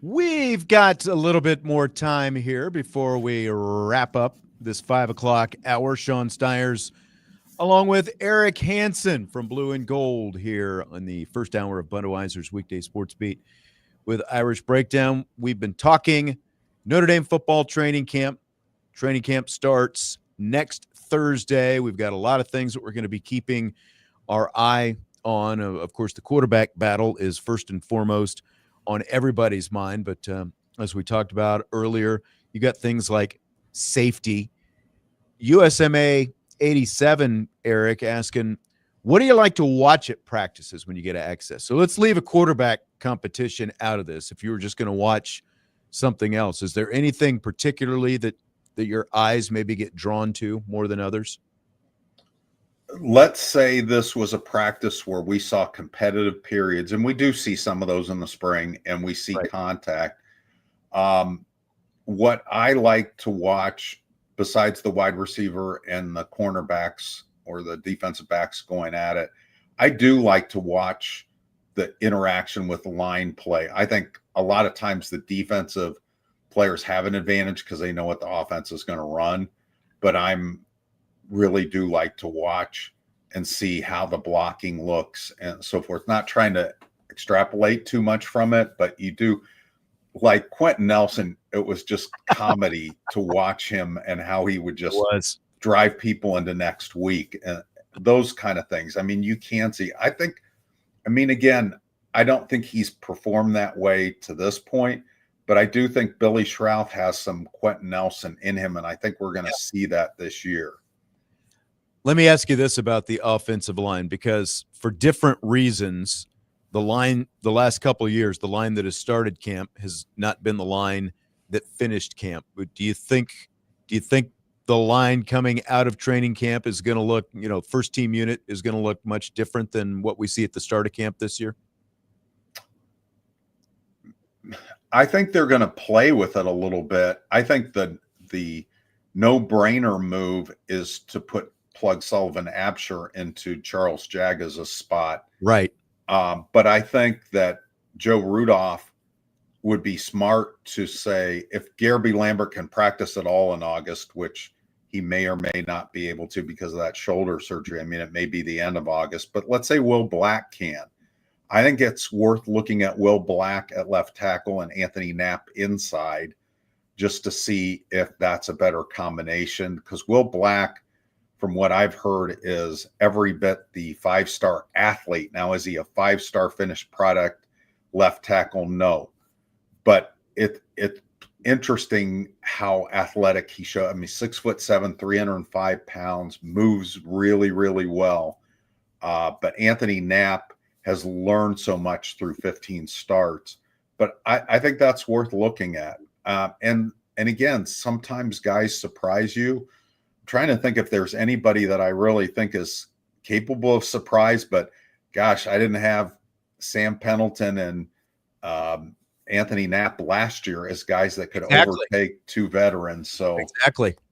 We've got a little bit more time here before we wrap up this 5 o'clock hour. Sean Stiers, along with Eric Hansen from Blue and Gold here on the first hour of Budweiser's weekday sports beat with Irish Breakdown. We've been talking Notre Dame football training camp. Training camp starts next Thursday. We've got a lot of things that we're going to be keeping our eye on. Of course, the quarterback battle is first and foremost on everybody's mind. But as we talked about earlier, you got things like safety. USMA 87, Eric, asking, what do you like to watch at practices when you get access? So let's leave a quarterback competition out of this. If you were just going to watch something else, is there anything particularly that your eyes maybe get drawn to more than others? Let's say this was a practice where we saw competitive periods, and we do see some of those in the spring, and we see contact. What I like to watch, besides the wide receiver and the cornerbacks or the defensive backs going at it, I do like to watch the interaction with line play. I think a lot of times the defensive players have an advantage because they know what the offense is going to run, but I'm really do like to watch and see how the blocking looks and so forth. Not trying to extrapolate too much from it, but you do. Like Quentin Nelson, it was just comedy to watch him and how he would just drive people into next week and those kind of things. I mean, you can see, again, I don't think he's performed that way to this point, but I do think Billy Schrouth has some Quentin Nelson in him, and I think we're going to see that this year. Let me ask you this about the offensive line, because for different reasons, the line the last couple of years, the line that has started camp has not been the line that finished camp. But do you think the line coming out of training camp is going to look, first team unit is going to look much different than what we see at the start of camp this year? I think they're going to play with it a little bit. I think the no-brainer move is to put Plug Sullivan Absher into Charles Jagga's spot. Right. But I think that Joe Rudolph would be smart to say, if Garby Lambert can practice at all in August, which he may or may not be able to because of that shoulder surgery. I mean, it may be the end of August, but let's say Will Black can. I think it's worth looking at Will Black at left tackle and Anthony Knapp inside just to see if that's a better combination, because Will Black, from what I've heard, is every bit the five-star athlete. Now, is he a five-star finished product left tackle? No. But it's interesting how athletic he showed. I mean, 6'7", 305 pounds, moves really, really well. But Anthony Knapp has learned so much through 15 starts. But I think that's worth looking at. And again, sometimes guys surprise you. Trying to think if there's anybody that I really think is capable of surprise, but gosh, I didn't have Sam Pendleton and Anthony Knapp last year as guys that could overtake two veterans. So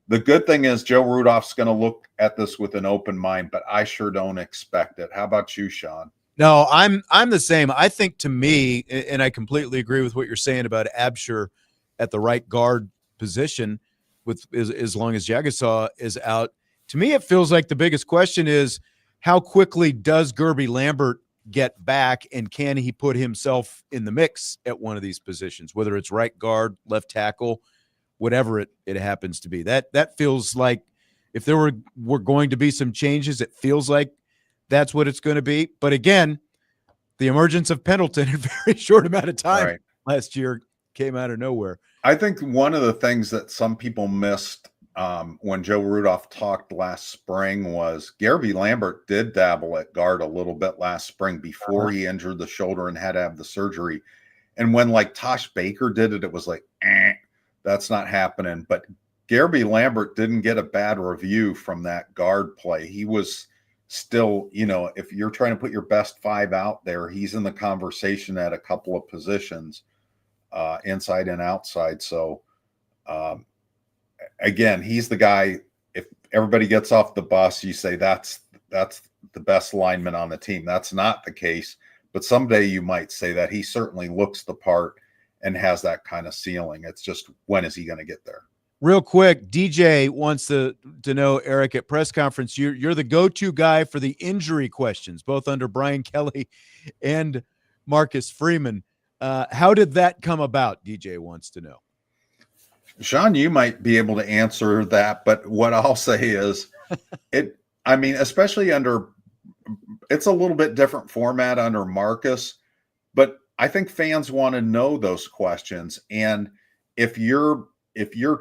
the good thing is Joe Rudolph's going to look at this with an open mind, but I sure don't expect it. How about you, Sean? No, I'm the same. I think, to me, and I completely agree with what you're saying about Absher at the right guard position, with as long as Jagasaw is out. To me, it feels like the biggest question is, how quickly does Garby Lambert get back, and can he put himself in the mix at one of these positions, whether it's right guard, left tackle, whatever it happens to be. That feels like, if there were going to be some changes, it feels like that's what it's going to be. But again, the emergence of Pendleton in a very short amount of time last year came out of nowhere. I think one of the things that some people missed when Joe Rudolph talked last spring was Garby Lambert did dabble at guard a little bit last spring before he injured the shoulder and had to have the surgery. And when like Tosh Baker did it, it was like, that's not happening. But Garby Lambert didn't get a bad review from that guard play. He was still, if you're trying to put your best five out there, he's in the conversation at a couple of positions. Inside and outside. So again, he's the guy, if everybody gets off the bus, you say that's the best lineman on the team. That's not the case, but someday you might say that. He certainly looks the part, and has that kind of ceiling. It's just, when is he going to get there? Real quick, DJ wants to know, Eric, at press conference, you're the go-to guy for the injury questions, both under Brian Kelly and Marcus Freeman. How did that come about? DJ wants to know. Sean, you might be able to answer that, but what I'll say is especially under, it's a little bit different format under Marcus, but I think fans want to know those questions. And if your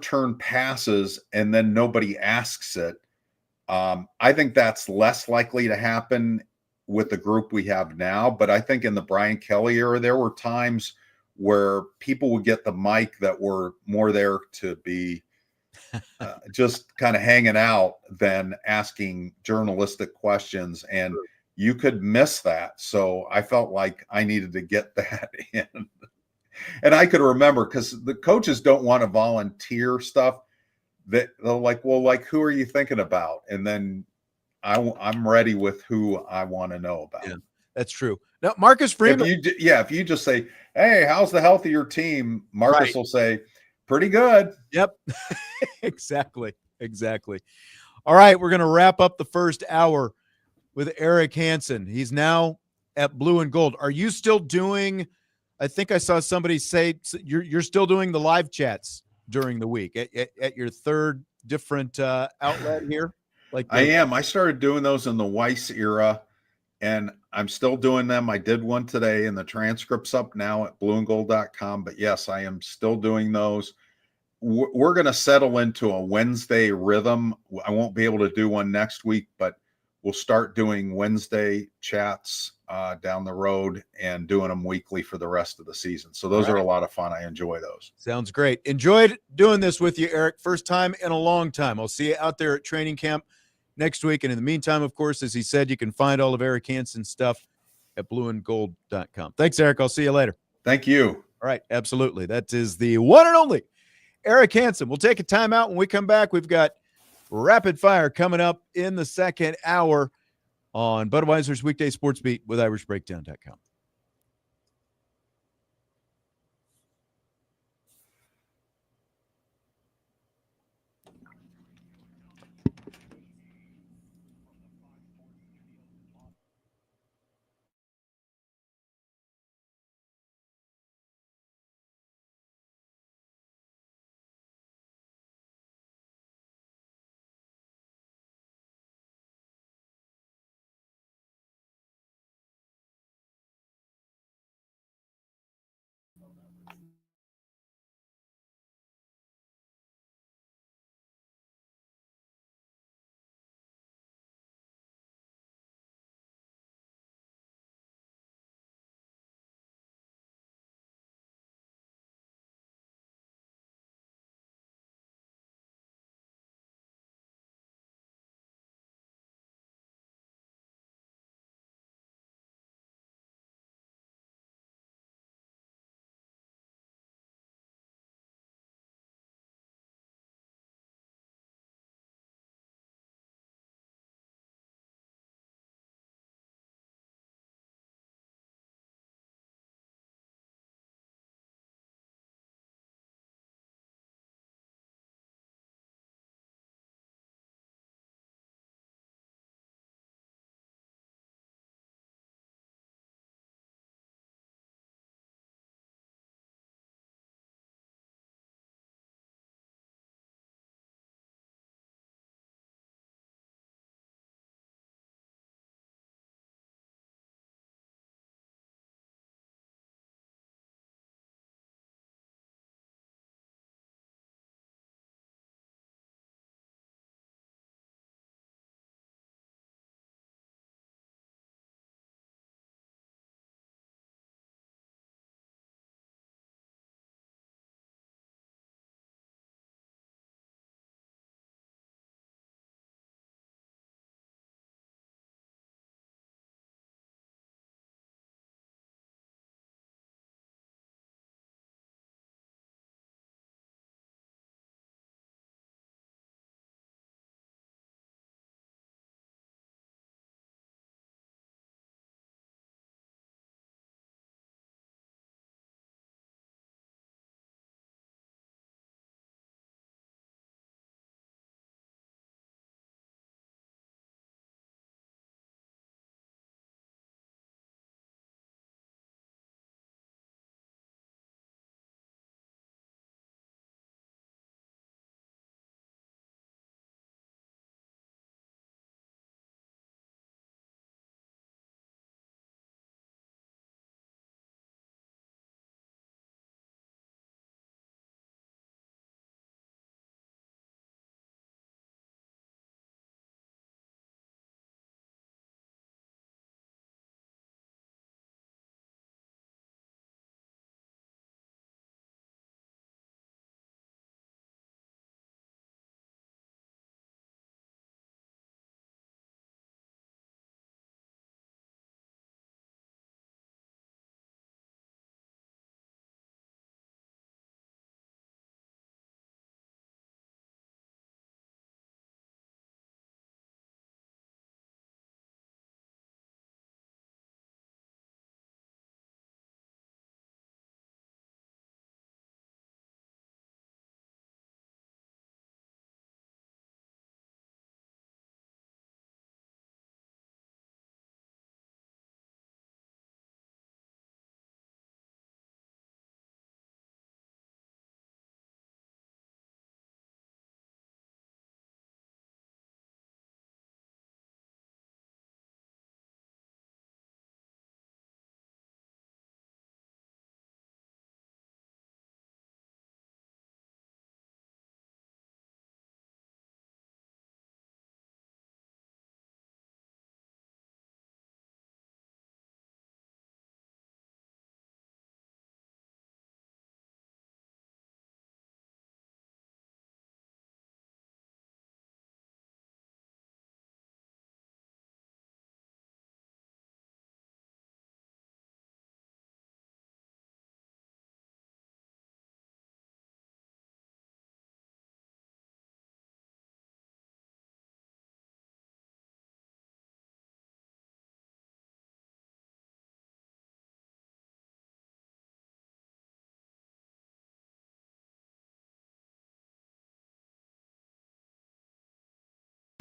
turn passes and then nobody asks it, I think that's less likely to happen with the group we have now. But I think in the Brian Kelly era, there were times where people would get the mic that were more there to be just kind of hanging out than asking journalistic questions. And you could miss that. So I felt like I needed to get that in. And I could remember, because the coaches don't want to volunteer stuff. They're like, well, like, who are you thinking about? And then I'm ready with who I want to know about. Yeah, that's true. Now, Marcus Freeman. If you just say, hey, how's the health of your team? Marcus will say, pretty good. Yep. Exactly. All right, we're going to wrap up the first hour with Eric Hansen. He's now at Blue and Gold. Are you still doing, I think I saw somebody say you're still doing the live chats during the week at your third different outlet here? I am. I started doing those in the Weiss era, and I'm still doing them. I did one today, and the transcript's up now at blueandgold.com. But yes, I am still doing those. We're going to settle into a Wednesday rhythm. I won't be able to do one next week, but we'll start doing Wednesday chats down the road and doing them weekly for the rest of the season. So those are a lot of fun. I enjoy those. Sounds great. Enjoyed doing this with you, Eric. First time in a long time. I'll see you out there at training camp next week. And in the meantime, of course, as he said, you can find all of Eric Hansen's stuff at blueandgold.com. Thanks, Eric. I'll see you later. Thank you. All right. Absolutely. That is the one and only Eric Hansen. We'll take a timeout. When we come back, we've got rapid fire coming up in the second hour on Budweiser's Weekday Sports Beat with IrishBreakdown.com.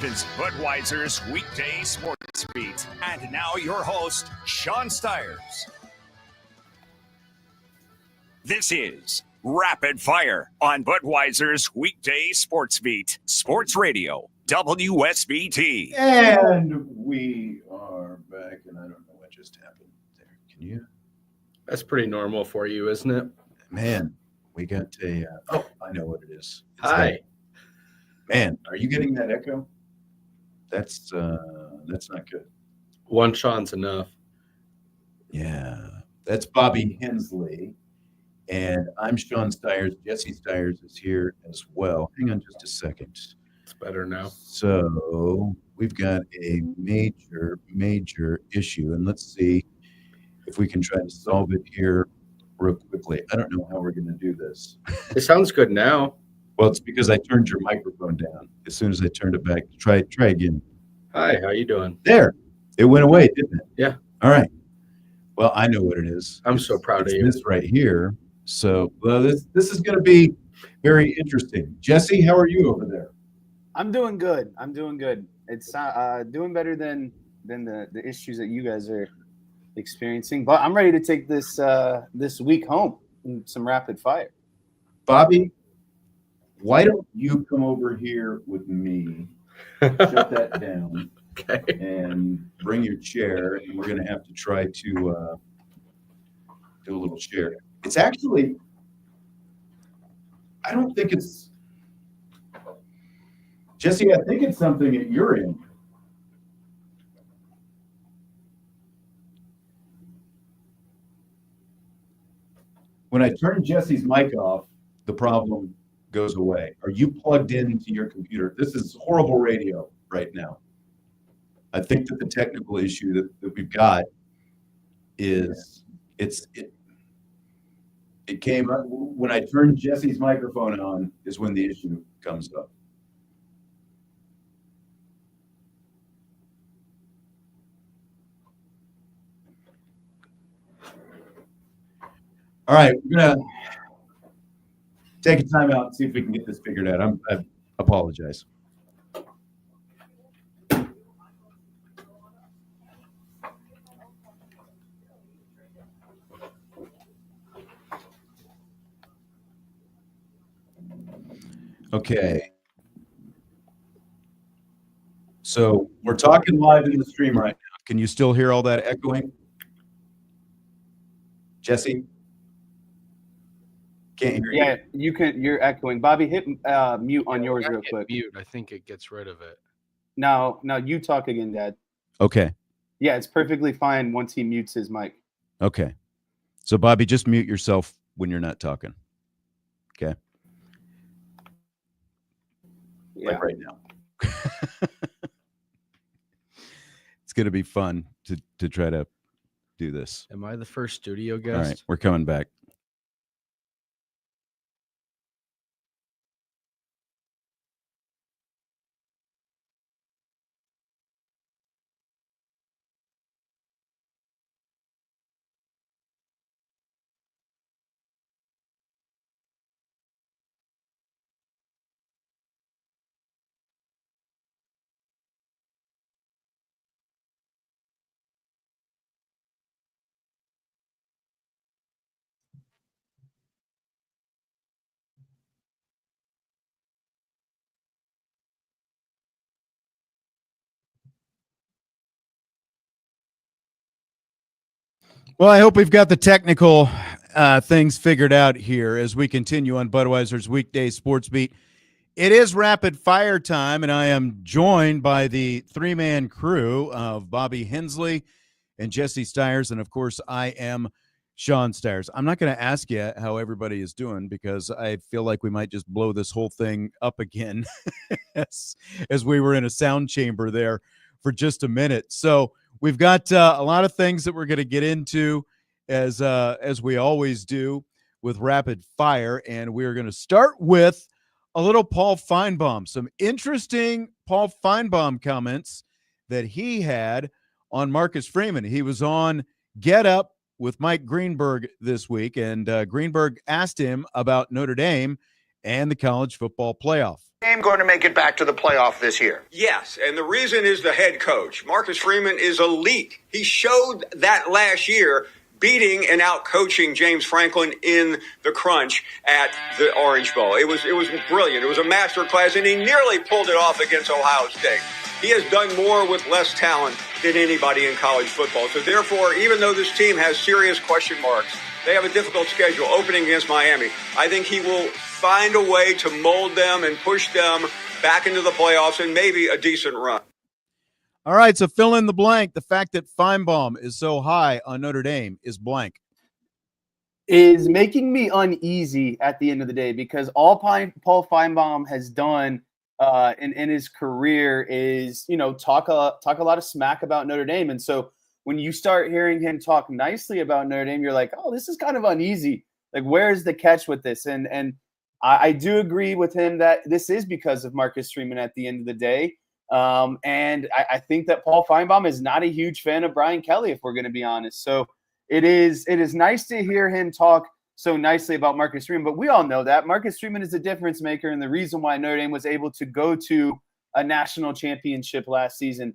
is Budweiser's Weekday Sports Beat. And now your host, Sean Stiers. This is Rapid Fire on Budweiser's Weekday Sports Beat. Sports Radio, WSBT. And we are back, and I don't know what just happened there. Can you? That's pretty normal for you, isn't it? Man, we got a I know what it is. It's Hi. Man, are you getting that echo? That's not good. One Sean's enough. Yeah, that's Bobby Hensley, and I'm Sean Stiers. Jesse Stiers is here as well. Hang on just a second. It's better now. So we've got a major issue, and let's see if we can try to solve it here real quickly. I don't know how we're going to do this. It sounds good now. Well, it's because I turned your microphone down. As soon as I turned it back, try again. Hi, how you doing? There, it went away, didn't it? Yeah. All right. Well, I know what it is. I'm so proud of you. This right here. So, well, this is going to be very interesting. Jesse, how are you over there? I'm doing good. It's doing better than the issues that you guys are experiencing. But I'm ready to take this week home in some rapid fire. Bobby, why don't you come over here with me? Shut that down. Okay. And bring your chair, and we're going to have to try to do a little share. It's actually, I don't think it's, Jesse, I think it's something at your end. When I turn Jesse's mic off, the problem goes away. Are you plugged into your computer? This is horrible radio right now. I think that the technical issue that we've got is it came up when I turned Jesse's microphone on is when the issue comes up. All right, we're gonna take a time out and see if we can get this figured out. I apologize. Okay. So we're talking live in the stream right now. Can you still hear all that echoing? Jesse? Can't hear you. Yeah, you can. You're echoing. Bobby, hit mute on yours real quick. Mute. I think it gets rid of it. Now you talk again, Dad. Okay. Yeah, it's perfectly fine once he mutes his mic. Okay. So Bobby, just mute yourself when you're not talking. Okay. Yeah. Like right now. It's going to be fun to try to do this. Am I the first studio guest? All right, we're coming back. Well, I hope we've got the technical things figured out here as we continue on Budweiser's Weekday Sports Beat. It is rapid fire time, and I am joined by the three-man crew of Bobby Hensley and Jesse Stiers, and of course, I am Sean Stiers. I'm not going to ask you how everybody is doing because I feel like we might just blow this whole thing up again as we were in a sound chamber there for just a minute. So we've got a lot of things that we're going to get into as we always do with rapid fire, and we're going to start with a little Paul Finebaum, some interesting Paul Finebaum comments that he had on Marcus Freeman. He was on Get Up with Mike Greenberg this week, and Greenberg asked him about Notre Dame and the college football playoff. Game going to make it back to the playoff this year? Yes, and the reason is the head coach. Marcus Freeman is elite. He showed that last year, beating and out-coaching James Franklin in the crunch at the Orange Bowl. It was brilliant. It was a master class, and he nearly pulled it off against Ohio State. He has done more with less talent than anybody in college football. So therefore, even though this team has serious question marks, they have a difficult schedule opening against Miami. I think he will find a way to mold them and push them back into the playoffs and maybe a decent run. All right, so fill in the blank. The fact that Finebaum is so high on Notre Dame is blank. Is making me uneasy at the end of the day, because all Paul Finebaum has done in his career is, talk a lot of smack about Notre Dame. And so when you start hearing him talk nicely about Notre Dame, you're like, oh, this is kind of uneasy. Like, where's the catch with this? And I do agree with him that this is because of Marcus Freeman at the end of the day. And I think that Paul Finebaum is not a huge fan of Brian Kelly, if we're going to be honest. So it is nice to hear him talk so nicely about Marcus Freeman, but we all know that Marcus Freeman is a difference maker, and the reason why Notre Dame was able to go to a national championship last season.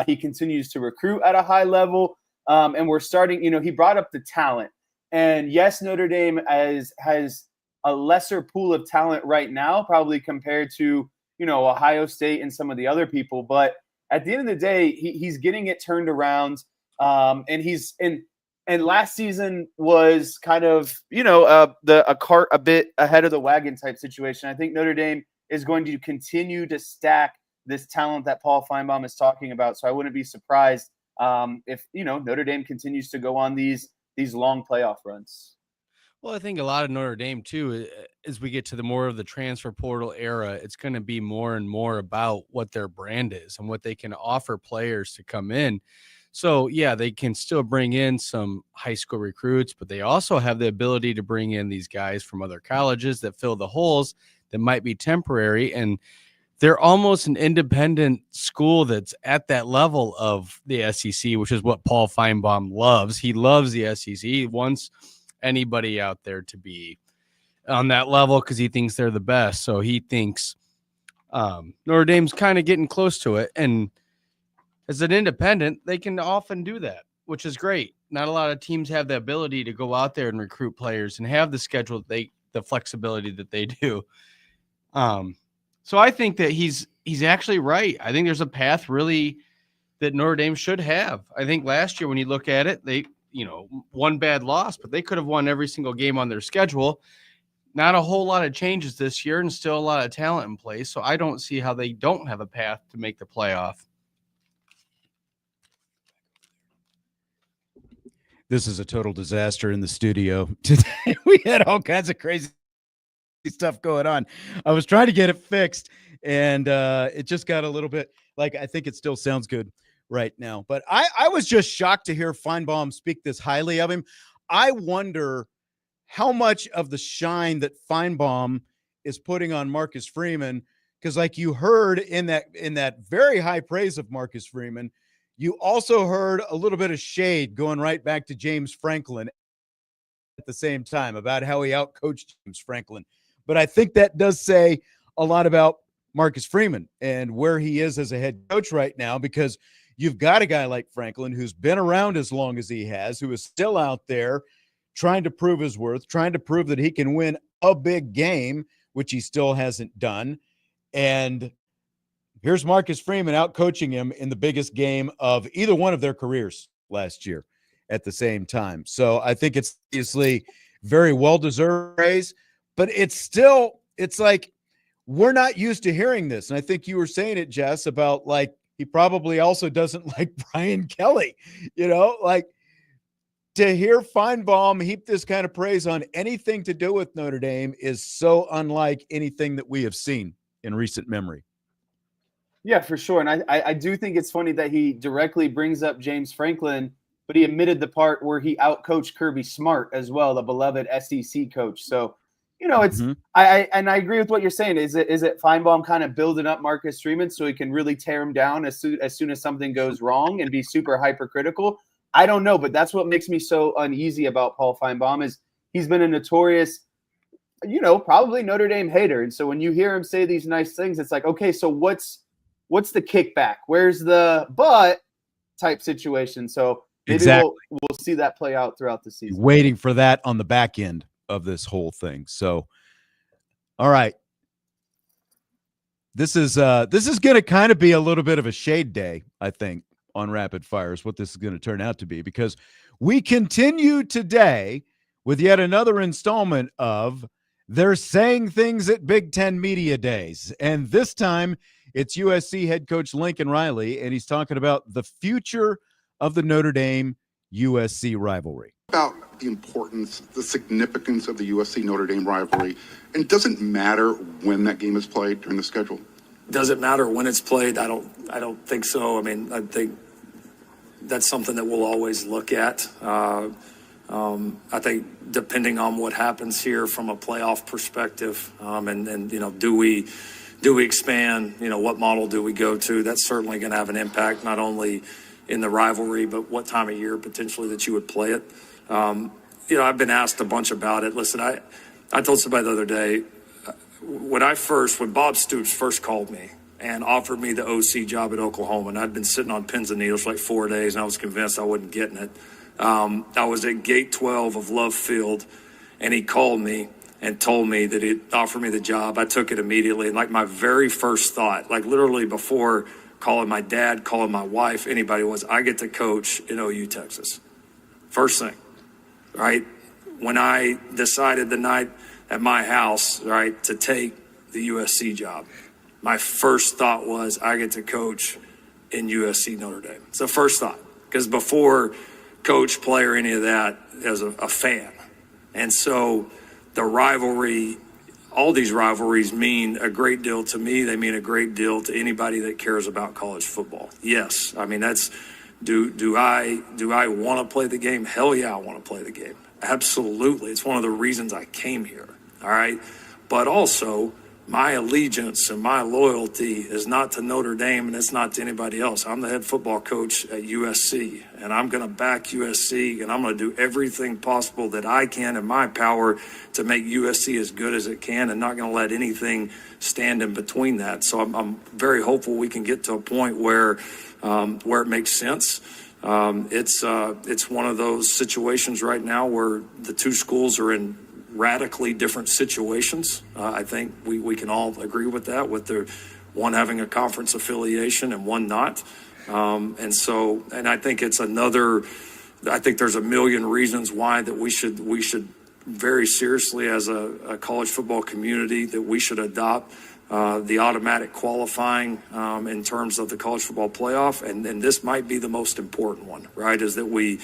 He continues to recruit at a high level, and we're starting, he brought up the talent. And yes, Notre Dame has a lesser pool of talent right now, probably compared to, Ohio State and some of the other people. But at the end of the day, he's getting it turned around. And last season was kind of, a cart a bit ahead of the wagon type situation. I think Notre Dame is going to continue to stack this talent that Paul Finebaum is talking about. So I wouldn't be surprised if, Notre Dame continues to go on these long playoff runs. Well, I think a lot of Notre Dame, too, as we get to the more of the transfer portal era, it's going to be more and more about what their brand is and what they can offer players to come in. So, yeah, they can still bring in some high school recruits, but they also have the ability to bring in these guys from other colleges that fill the holes that might be temporary. And they're almost an independent school that's at that level of the SEC, which is what Paul Finebaum loves. He loves the SEC. He wants anybody out there to be on that level because he thinks they're the best. So he thinks Notre Dame's kind of getting close to it. And as an independent, they can often do that, which is great. Not a lot of teams have the ability to go out there and recruit players and have the schedule, the flexibility that they do. So I think that he's actually right. I think there's a path really that Notre Dame should have. I think last year when you look at it, they, one bad loss, but they could have won every single game on their schedule. Not a whole lot of changes this year and still a lot of talent in place. So I don't see how they don't have a path to make the playoff. This is a total disaster in the studio today. We had all kinds of crazy stuff going on. I was trying to get it fixed, and it just got a little bit I think it still sounds good right now. But I was just shocked to hear Finebaum speak this highly of him. I wonder how much of the shine that Finebaum is putting on Marcus Freeman, because like you heard in that very high praise of Marcus Freeman, you also heard a little bit of shade going right back to James Franklin at the same time about how he outcoached James Franklin. But I think that does say a lot about Marcus Freeman and where he is as a head coach right now, because you've got a guy like Franklin who's been around as long as he has, who is still out there trying to prove his worth, trying to prove that he can win a big game, which he still hasn't done. And here's Marcus Freeman out coaching him in the biggest game of either one of their careers last year at the same time. So I think it's obviously very well-deserved praise, but it's like we're not used to hearing this. And I think you were saying it, Jess, about he probably also doesn't like Brian Kelly, to hear Finebaum heap this kind of praise on anything to do with Notre Dame is so unlike anything that we have seen in recent memory. Yeah, for sure. And I do think it's funny that he directly brings up James Franklin, but he admitted the part where he outcoached Kirby Smart as well, the beloved SEC coach. So, it's I agree with what you're saying. Is it Finebaum kind of building up Marcus Freeman so he can really tear him down as soon as something goes wrong and be super hypercritical? I don't know, but that's what makes me so uneasy about Paul Finebaum is he's been a notorious probably Notre Dame hater. And so when you hear him say these nice things, it's like, okay, so what's the kickback? Where's the but type situation? So maybe Exactly. we'll see that play out throughout the season. Waiting for that on the back end of this whole thing. So, all right. This is going to kind of be a little bit of a shade day, I think, on Rapid Fire is what this is going to turn out to be, because we continue today with yet another installment of They're Saying Things at Big Ten Media Days. And this time it's USC head coach Lincoln Riley, and he's talking about the future of the Notre Dame USC rivalry. About the importance, the significance of the USC-Notre Dame rivalry, and does it matter when that game is played during the schedule? Does it matter when it's played? I don't think so. I mean, I think that's something that we'll always look at. I think depending on what happens here from a playoff perspective, and do we expand? What model do we go to? That's certainly going to have an impact, not only in the rivalry, but what time of year potentially that you would play it. I've been asked a bunch about it. Listen, I told somebody the other day, when Bob Stoops first called me and offered me the OC job at Oklahoma, and I'd been sitting on pins and needles for like 4 days, and I was convinced I wasn't getting it. I was at gate 12 of Love Field, and he called me and told me that he'd offered me the job. I took it immediately, and like my very first thought, like literally before calling my dad, calling my wife, anybody, was I get to coach in OU, Texas. First thing, right? When I decided the night at my house, right, to take the USC job, my first thought was I get to coach in USC Notre Dame. It's the first thought, because before coach, player, any of that, as a fan. And so the rivalry, all these rivalries mean a great deal to me. They mean a great deal to anybody that cares about college football. Yes, I mean, that's, do I want to play the game? Hell yeah, I want to play the game. Absolutely. It's one of the reasons I came here. All right. But also, my allegiance and my loyalty is not to Notre Dame, and it's not to anybody else. I'm the head football coach at USC, and I'm going to back USC, and I'm going to do everything possible that I can in my power to make USC as good as it can, and not going to let anything stand in between that. So I'm very hopeful we can get to a point where it makes sense. It's one of those situations right now where the two schools are in radically different situations. I think we can all agree with that, with the one having a conference affiliation and one not. And I think I think there's a million reasons why that we should very seriously, as a college football community, that we should adopt the automatic qualifying in terms of the college football playoff. And this might be the most important one, right? Is that we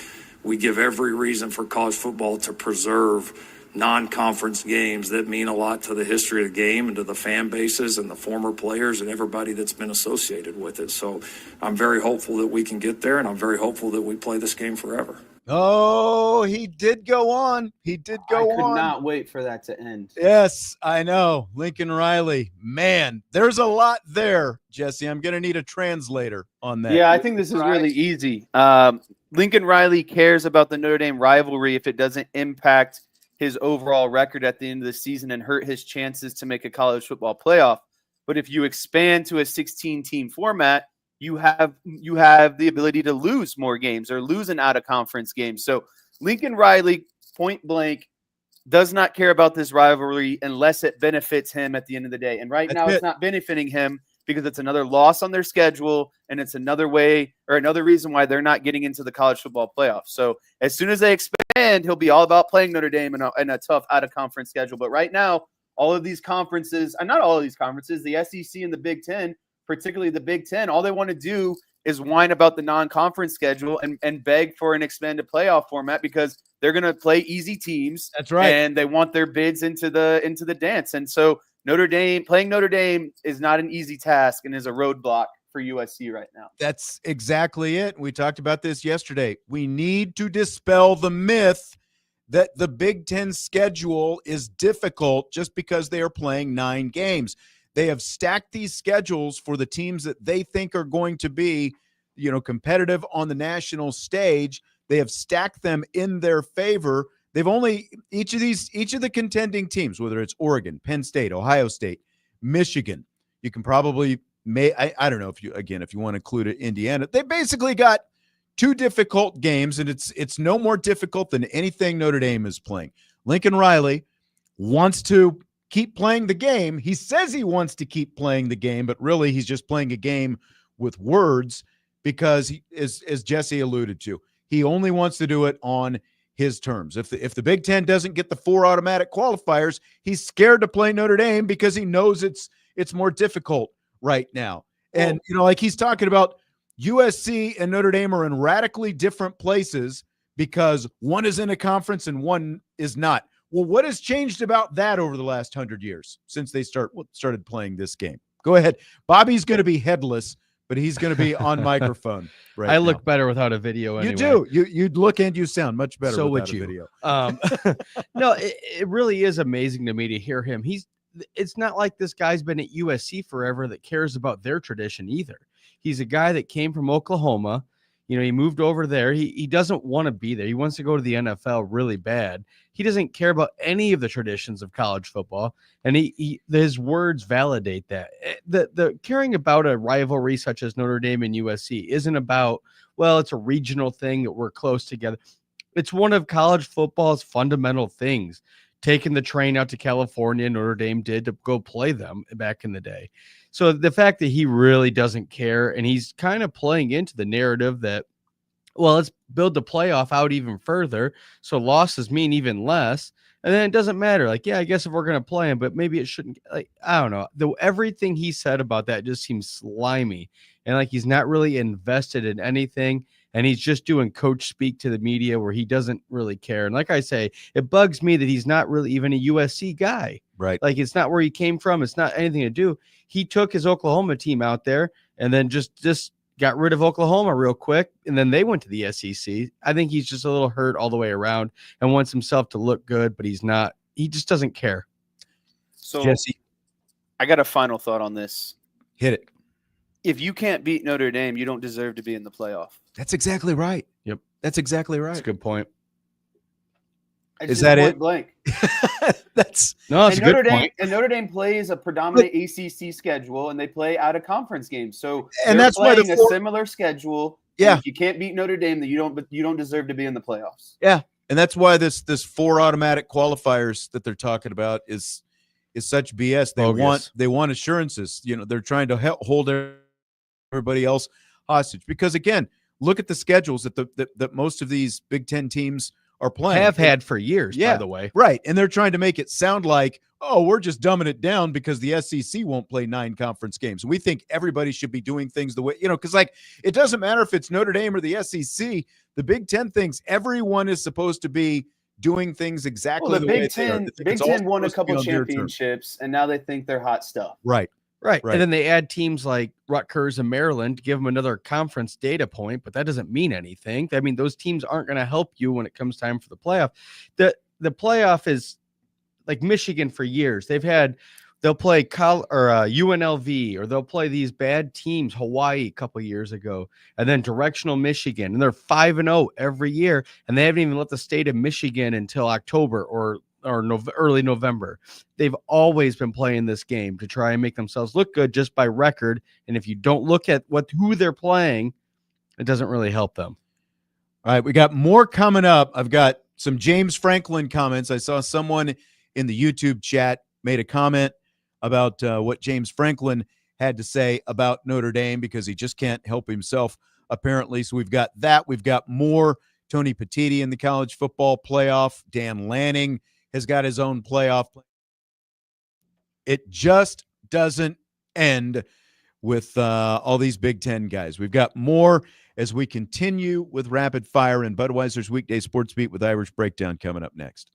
give every reason for college football to preserve non-conference games that mean a lot to the history of the game and to the fan bases and the former players and everybody that's been associated with it. So I'm very hopeful that we can get there, and I'm very hopeful that we play this game forever. Oh, he did go on. He did go on. I could not wait for that to end. Yes, I know. Lincoln Riley. Man, there's a lot there, Jesse. I'm going to need a translator on that. Yeah, I think this is really easy. Lincoln Riley cares about the Notre Dame rivalry if it doesn't impact his overall record at the end of the season and hurt his chances to make a college football playoff. But if you expand to a 16-team format, you have the ability to lose more games or lose an out-of-conference game. So Lincoln Riley, point blank, does not care about this rivalry unless it benefits him at the end of the day. And right now it's not benefiting him because it's another loss on their schedule, and it's another reason why they're not getting into the college football playoff. So as soon as they expand, he'll be all about playing Notre Dame in a tough out-of-conference schedule. But right now, all of these conferences, and not all of these conferences, the SEC and the Big Ten, particularly the Big Ten, all they want to do is whine about the non-conference schedule and beg for an expanded playoff format because they're going to play easy teams. That's right. And they want their bids into the dance. And so playing Notre Dame is not an easy task and is a roadblock for USC right now. That's exactly it. We talked about this yesterday. We need to dispel the myth that the Big Ten schedule is difficult just because they are playing 9 games. They have stacked these schedules for the teams that they think are going to be, competitive on the national stage. They have stacked them in their favor They've only each of the contending teams, whether it's Oregon, Penn State, Ohio State, Michigan, you can probably I don't know if you want to include it, Indiana. They basically got 2 difficult games, and it's no more difficult than anything Notre Dame is playing. Lincoln Riley wants to keep playing the game. He says he wants to keep playing the game, but really he's just playing a game with words because as Jesse alluded to, he only wants to do it on his terms. If the Big Ten doesn't get the 4 automatic qualifiers, he's scared to play Notre Dame because he knows it's more difficult right now. And like he's talking about, USC and Notre Dame are in radically different places because one is in a conference and one is not. Well, what has changed about that over the last 100 years since they started playing this game? Go ahead. Bobby's going to be headless, but he's going to be on microphone right now. I look better without a video anyway. You do. You look and you sound much better so without would you. a video. No, it really is amazing to me to hear him. It's not like this guy's been at USC forever that cares about their tradition either. He's a guy that came from Oklahoma. He moved over there. He doesn't want to be there. He wants to go to the NFL really bad. He doesn't care about any of the traditions of college football, and his words validate that. The caring about a rivalry such as Notre Dame and USC isn't about, well, it's a regional thing that we're close together. It's one of college football's fundamental things. Taking the train out to California, Notre Dame did, to go play them back in the day. So the fact that he really doesn't care, and he's kind of playing into the narrative that, well, let's build the playoff out even further, so losses mean even less, and then it doesn't matter. Like, yeah, I guess if we're going to play him, but maybe it shouldn't. Like, I don't know. Everything he said about that just seems slimy, and like he's not really invested in anything. And he's just doing coach speak to the media where he doesn't really care. And like I say, it bugs me that he's not really even a USC guy. Right. Like, it's not where he came from. It's not anything to do. He took his Oklahoma team out there and then just got rid of Oklahoma real quick. And then they went to the SEC. I think he's just a little hurt all the way around and wants himself to look good, but he's not. He just doesn't care. So Jesse, I got a final thought on this. hit it. If you can't beat Notre Dame, you don't deserve to be in the playoff. That's exactly right. Yep. That's exactly right. That's a good point. Is that it? Blank. That's a good point. And Notre Dame plays a predominant ACC schedule, and they play out of conference games. So and that's why a similar schedule. Yeah. If you can't beat Notre Dame, then you don't deserve to be in the playoffs. Yeah, and that's why this 4 automatic qualifiers that they're talking about is such BS. They want assurances. They're trying to hold everybody else hostage because, again, look at the schedules that most of these Big Ten teams are playing. Have had for years, by the way. Right, and they're trying to make it sound like, oh, we're just dumbing it down because the SEC won't play 9 conference games. We think everybody should be doing things the way, because it doesn't matter if it's Notre Dame or the SEC. The Big Ten thinks everyone is supposed to be doing things exactly the way they are. Big Ten won a couple championships, and now they think they're hot stuff. Right. And then they add teams like Rutgers and Maryland to give them another conference data point, but that doesn't mean anything. I mean, those teams aren't going to help you when it comes time for the playoff. The playoff is like Michigan for years. They'll play UNLV, or they'll play these bad teams, Hawaii a couple years ago, and then directional Michigan, and they're 5-0 every year, and they haven't even left the state of Michigan until October or early November. They've always been playing this game to try and make themselves look good just by record. And if you don't look at who they're playing, it doesn't really help them. All right, we got more coming up. I've got some James Franklin comments. I saw someone in the YouTube chat made a comment about what James Franklin had to say about Notre Dame because he just can't help himself, apparently. So we've got that. We've got more Tony Petitti in the college football playoff. Dan Lanning has got his own playoff. It just doesn't end with all these Big Ten guys. We've got more as we continue with Rapid Fire and Budweiser's Weekday Sports Beat with Irish Breakdown coming up next.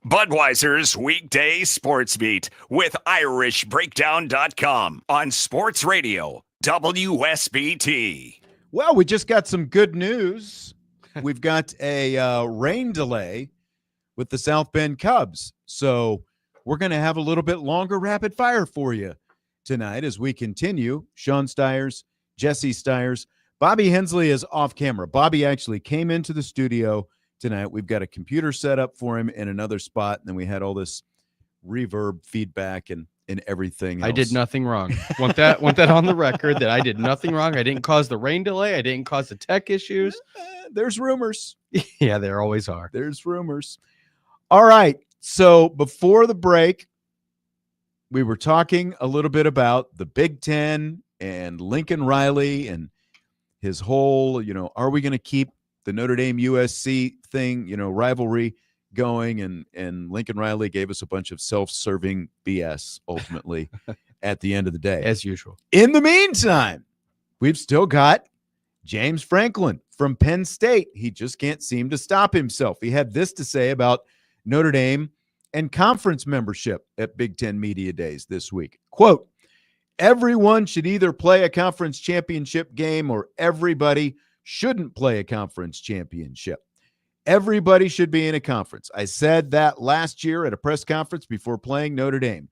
Budweiser's weekday sports beat with IrishBreakdown.com on Sports Radio WSBT. Well, we just got some good news. We've got a rain delay with the South Bend Cubs. So we're going to have a little bit longer rapid fire for you tonight as we continue. Sean Stiers, Jesse Stiers. Bobby Hensley is off camera. Bobby actually came into the studio tonight. We've got a computer set up for him in another spot, and then we had all this reverb feedback and everything else. I did nothing wrong. Want that on the record that I did nothing wrong. I didn't cause the rain delay. I didn't cause the tech issues. There's rumors. Yeah, there always are. There's rumors. All right. So before the break, we were talking a little bit about the Big Ten and Lincoln Riley and his whole, are we going to keep the Notre Dame USC thing, rivalry going? And Lincoln Riley gave us a bunch of self-serving BS ultimately at the end of the day. As usual. In the meantime, we've still got James Franklin from Penn State. He just can't seem to stop himself. He had this to say about Notre Dame and conference membership at Big Ten Media Days this week. Quote, everyone should either play a conference championship game or everybody shouldn't play a conference championship. Everybody should be in a conference. I said that last year at a press conference before playing Notre Dame.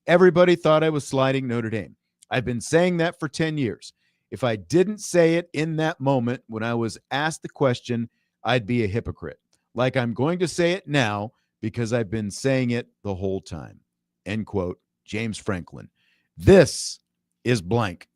Everybody thought I was sliding Notre Dame. I've been saying that for 10 years. If I didn't say it in that moment when I was asked the question, I'd be a hypocrite. Like I'm going to say it now because I've been saying it the whole time. End quote. James Franklin. This is blank.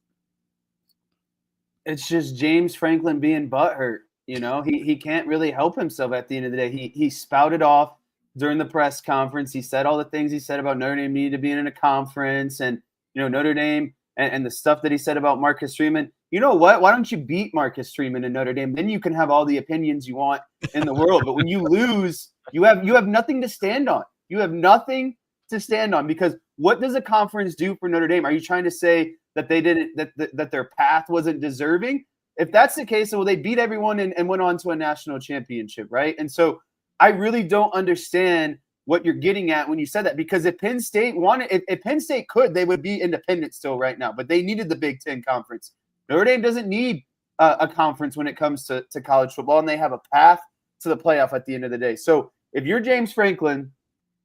It's just James Franklin being butthurt. He can't really help himself at the end of the day. He spouted off during the press conference. He said all the things he said about Notre Dame needed to be in a conference and, Notre Dame and the stuff that he said about Marcus Freeman. You know what? Why don't you beat Marcus Freeman in Notre Dame? Then you can have all the opinions you want in the world. But when you lose, you have nothing to stand on. You have nothing to stand on because what does a conference do for Notre Dame? Are you trying to say that they didn't that their path wasn't deserving? If that's the case, well, they beat everyone and went on to a national championship, right? And so I really don't understand what you're getting at when you said that, because if Penn State wanted, if Penn State could, they would be independent still right now, but they needed the Big Ten Conference. Notre Dame doesn't need a conference when it comes to college football, and they have a path to the playoff at the end of the day. So if you're James Franklin,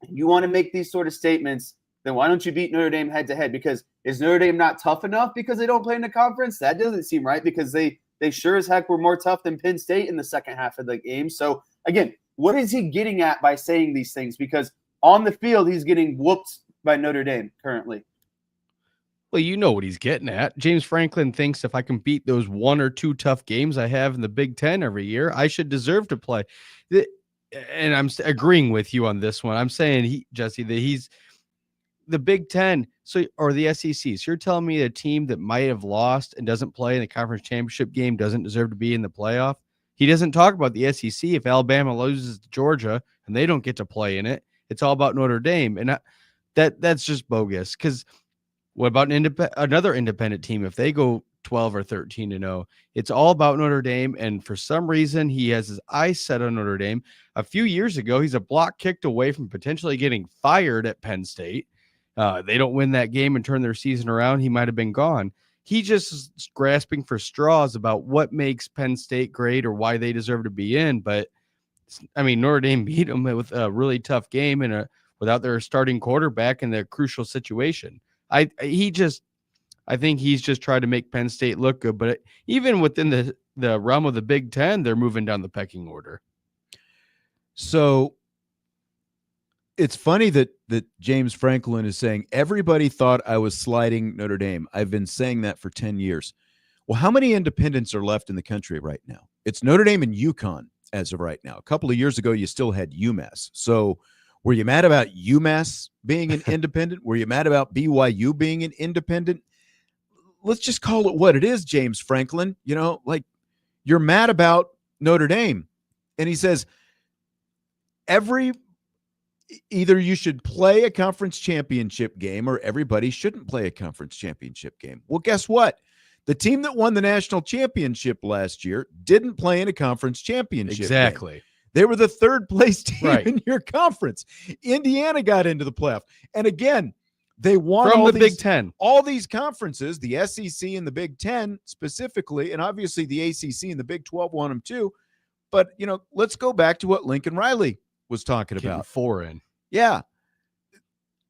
you want to make these sort of statements, then why don't you beat Notre Dame head-to-head? Because is Notre Dame not tough enough because they don't play in the conference? That doesn't seem right, because they sure as heck were more tough than Penn State in the second half of the game. So, again, what is he getting at by saying these things? Because on the field, he's getting whooped by Notre Dame currently. Well, you know what he's getting at. James Franklin thinks if I can beat those one or two tough games I have in the Big Ten every year, I should deserve to play. And I'm agreeing with you on this one. I'm saying, Jesse, that he's the Big Ten, or the SEC. So you're telling me a team that might have lost and doesn't play in the conference championship game doesn't deserve to be in the playoff? He doesn't talk about the SEC. If Alabama loses to Georgia and they don't get to play in it, it's all about Notre Dame. And that's just bogus, because what about another independent team? If they go 12 or 13-0, it's all about Notre Dame. And for some reason, he has his eyes set on Notre Dame. A few years ago, he's a block kicked away from potentially getting fired at Penn State. They don't win that game and turn their season around, he might have been gone. He just is grasping for straws about what makes Penn State great or why they deserve to be in. But, Notre Dame beat them with a really tough game and without their starting quarterback in the crucial situation. I think he's just trying to make Penn State look good. But even within the realm of the Big Ten, they're moving down the pecking order. So it's funny that James Franklin is saying everybody thought I was sliding Notre Dame. I've been saying that for 10 years. Well, how many independents are left in the country right now? It's Notre Dame and UConn as of right now. A couple of years ago, you still had UMass. So were you mad about UMass being an independent? Were you mad about BYU being an independent? Let's just call it what it is, James Franklin. You're mad about Notre Dame. And he says, either you should play a conference championship game or everybody shouldn't play a conference championship game. Well, guess what? The team that won the national championship last year didn't play in a conference championship Exactly. game. They were the third place team Right. in your conference. Indiana got into the playoff. And again, they won From all the these, Big Ten. all these conferences, the SEC and the Big Ten specifically, and obviously the ACC and the Big 12 won them too. But, let's go back to what Lincoln Riley was talking Getting about. 4 in. Yeah.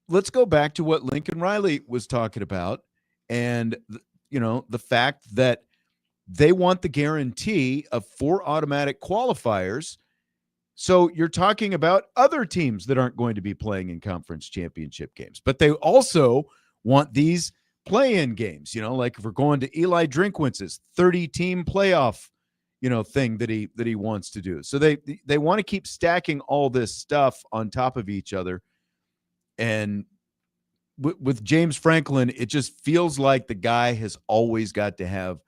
Let's go back to what Lincoln Riley was talking about. And, the fact that they want the guarantee of 4 automatic qualifiers. So you're talking about other teams that aren't going to be playing in conference championship games, but they also want these play-in games, like if we're going to Eli Drinkwitz's 30-team playoff, thing that he wants to do. So they want to keep stacking all this stuff on top of each other. And with James Franklin, it just feels like the guy has always got to have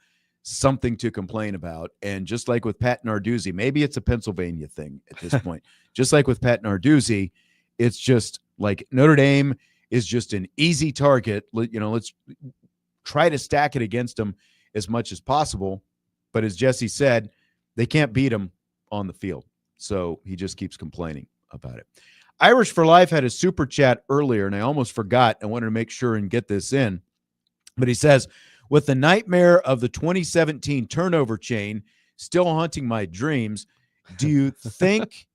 something to complain about. And just like with Pat Narduzzi, maybe it's a Pennsylvania thing at this point. Just like with Pat Narduzzi, it's just like Notre Dame is just an easy target. Let's try to stack it against them as much as possible. But as Jesse said, they can't beat him on the field. So he just keeps complaining about it. Irish for Life had a super chat earlier, and I almost forgot. I wanted to make sure and get this in. But he says, with the nightmare of the 2017 turnover chain still haunting my dreams, do you think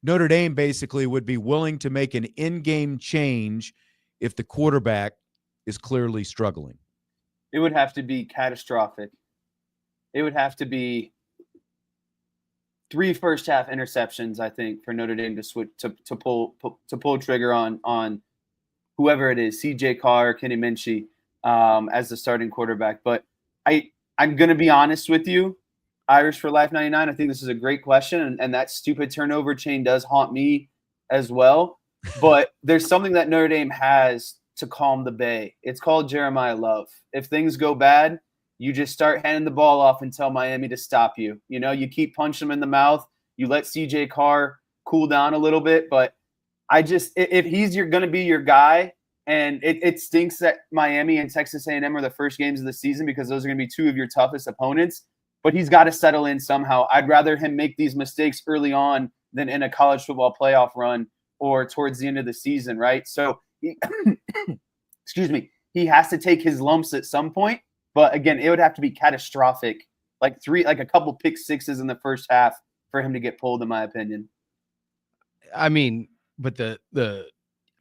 Notre Dame basically would be willing to make an in-game change if the quarterback is clearly struggling? It would have to be catastrophic. It would have to be 3 first-half interceptions, I think, for Notre Dame to switch to pull trigger on whoever it is, CJ Carr, Kenny Minchey, as the starting quarterback. But I'm going to be honest with you, Irish for Life 99, I think this is a great question, and that stupid turnover chain does haunt me as well. But there's something that Notre Dame has to calm the bay. It's called Jeremiah Love. If things go bad, you just start handing the ball off and tell Miami to stop you. You keep punching them in the mouth. You let CJ Carr cool down a little bit. But if he's going to be your guy, and it stinks that Miami and Texas A&M are the first games of the season because those are going to be 2 of your toughest opponents. But he's got to settle in somehow. I'd rather him make these mistakes early on than in a college football playoff run or towards the end of the season, right? So, excuse me, he has to take his lumps at some point. But again, it would have to be catastrophic, like a couple pick sixes in the first half for him to get pulled, in my opinion. I mean, but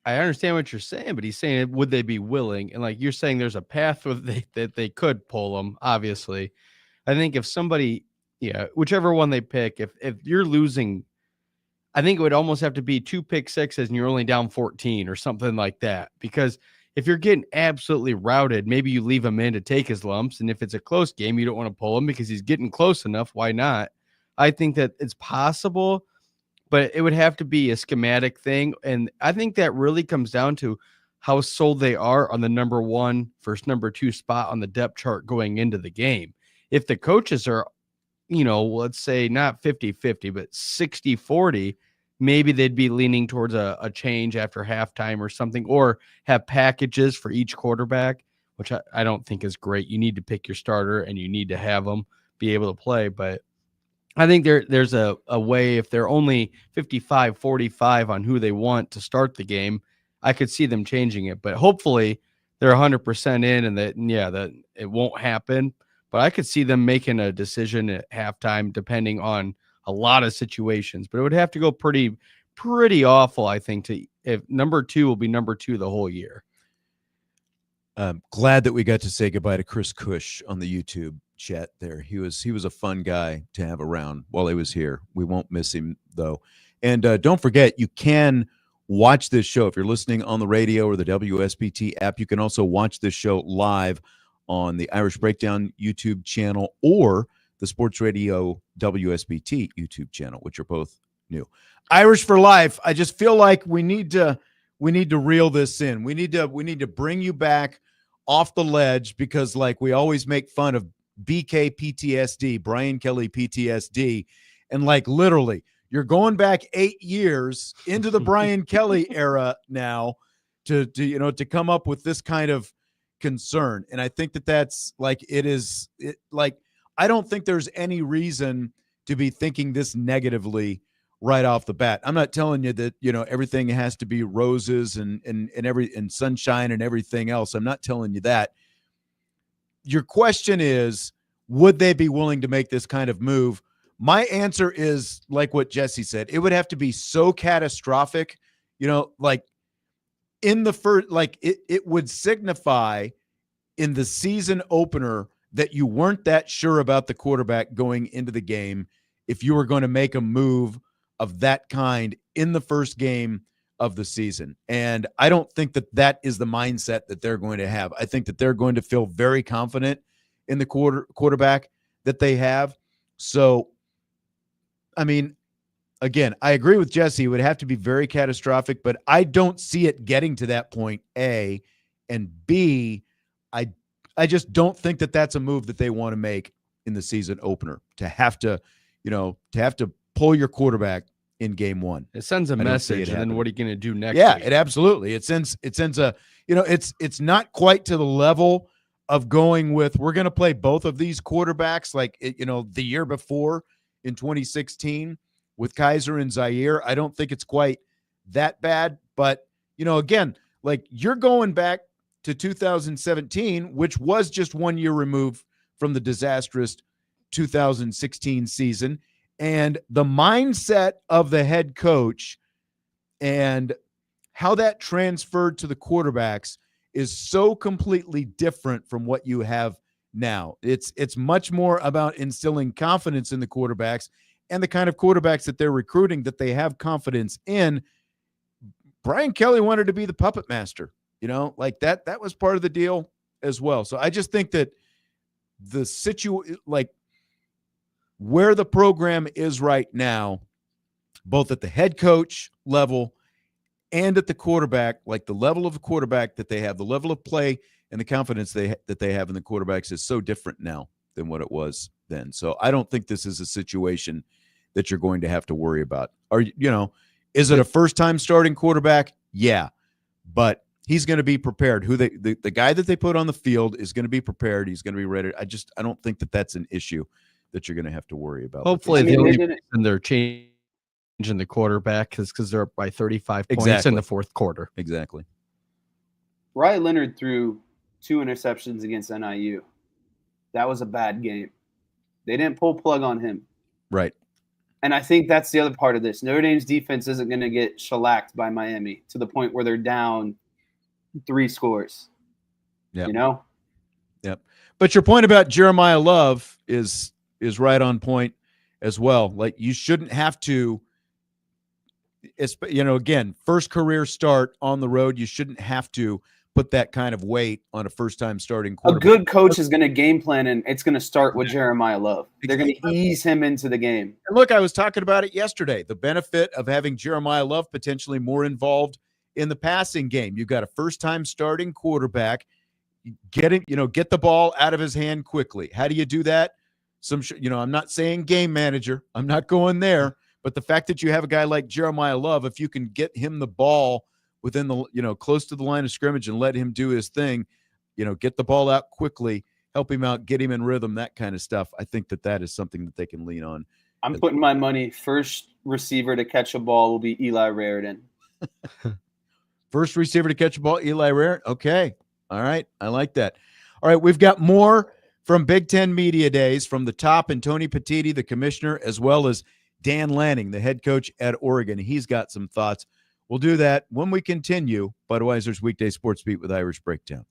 I understand what you're saying, but he's saying, would they be willing? And like you're saying, there's a path that they could pull them. Obviously, I think if somebody, whichever one they pick, if you're losing, I think it would almost have to be 2 pick sixes and you're only down 14 or something like that, because if you're getting absolutely routed, maybe you leave him in to take his lumps. And if it's a close game, you don't want to pull him because he's getting close enough. Why not? I think that it's possible, but it would have to be a schematic thing. And I think that really comes down to how sold they are on the number 1 versus number 2 spot on the depth chart going into the game. If the coaches are, let's say not 50-50, but 60-40, maybe they'd be leaning towards a change after halftime or something, or have packages for each quarterback, which I don't think is great. You need to pick your starter and you need to have them be able to play. But I think there's a way, if they're only 55-45 on who they want to start the game, I could see them changing it. But hopefully they're 100% in and that it won't happen. But I could see them making a decision at halftime depending on a lot of situations, but it would have to go pretty awful, I think, if number 2 will be number 2 the whole year. Glad that we got to say goodbye to Chris Cush on the YouTube chat there. He was a fun guy to have around while he was here. We won't miss him though. And don't forget, you can watch this show if you're listening on the radio or the WSBT app. You can also watch this show live on the Irish Breakdown YouTube channel or the Sports Radio WSBT YouTube channel, which are both new. Irish for Life. I just feel like we need to reel this in. We need to bring you back off the ledge, because like we always make fun of BK PTSD, Brian Kelly PTSD, and like literally you're going back 8 years into the Brian Kelly era now to come up with this kind of concern. And I think that's like, like I don't think there's any reason to be thinking this negatively right off the bat. I'm not telling you that, everything has to be roses and sunshine and everything else. I'm not telling you that. Your question is, would they be willing to make this kind of move? My answer is like what Jesse said. It would have to be so catastrophic, like in the first, like it would signify in the season opener that you weren't that sure about the quarterback going into the game if you were going to make a move of that kind in the first game of the season. And I don't think that that is the mindset that they're going to have. I think that they're going to feel very confident in the quarterback that they have. So, I mean, again, I agree with Jesse. It would have to be very catastrophic, but I don't see it getting to that point, A. And B, I just don't think that that's a move that they want to make in the season opener, to have to pull your quarterback in game one. It sends a message, and then what are you going to do next Yeah, week? it absolutely. It sends a, it's not quite to the level of going with, we're going to play both of these quarterbacks like, the year before in 2016 with Kaiser and Zaire. I don't think it's quite that bad, but, again, like you're going back to 2017, which was just 1 year removed from the disastrous 2016 season. And the mindset of the head coach and how that transferred to the quarterbacks is so completely different from what you have now. It's much more about instilling confidence in the quarterbacks and the kind of quarterbacks that they're recruiting that they have confidence in. Brian Kelly wanted to be the puppet master, like that was part of the deal as well. So I just think that like where the program is right now, both at the head coach level and at the quarterback, like the level of the quarterback that they have, the level of play and the confidence that they have in the quarterbacks is so different now than what it was then. So I don't think this is a situation that you're going to have to worry about. Is it a first-time starting quarterback? Yeah, but he's going to be prepared. The guy that they put on the field is going to be prepared. He's going to be ready. I don't think that that's an issue that you're going to have to worry about. Hopefully, the only reason they're changing the quarterback is because they're up by 35 points in the fourth quarter. Exactly. Riley Leonard threw 2 interceptions against NIU. That was a bad game. They didn't pull plug on him. Right. And I think that's the other part of this. Notre Dame's defense isn't going to get shellacked by Miami to the point where they're down 3 scores. Yeah. Yep. But your point about Jeremiah Love is right on point as well. Like you shouldn't have to, again, first career start on the road, you shouldn't have to put that kind of weight on a first-time starting quarterback. A good coach is going to game plan, and it's going to start with Jeremiah Love. They're going to ease him into the game. And look, I was talking about it yesterday, the benefit of having Jeremiah Love potentially more involved in the passing game. You've got a first-time starting quarterback. Get the ball out of his hand quickly. How do you do that? I'm not saying game manager. I'm not going there. But the fact that you have a guy like Jeremiah Love, if you can get him the ball within the, close to the line of scrimmage and let him do his thing, get the ball out quickly, help him out, get him in rhythm, that kind of stuff. I think that is something that they can lean on. I'm putting my money. First receiver to catch a ball will be Eli Raritan. First receiver to catch a ball, Eli Raritan. Okay. All right. I like that. All right. We've got more from Big Ten Media Days from the top and Tony Petitti, the commissioner, as well as Dan Lanning, the head coach at Oregon. He's got some thoughts. We'll do that when we continue Budweiser's Weekday Sports Beat with Irish Breakdown.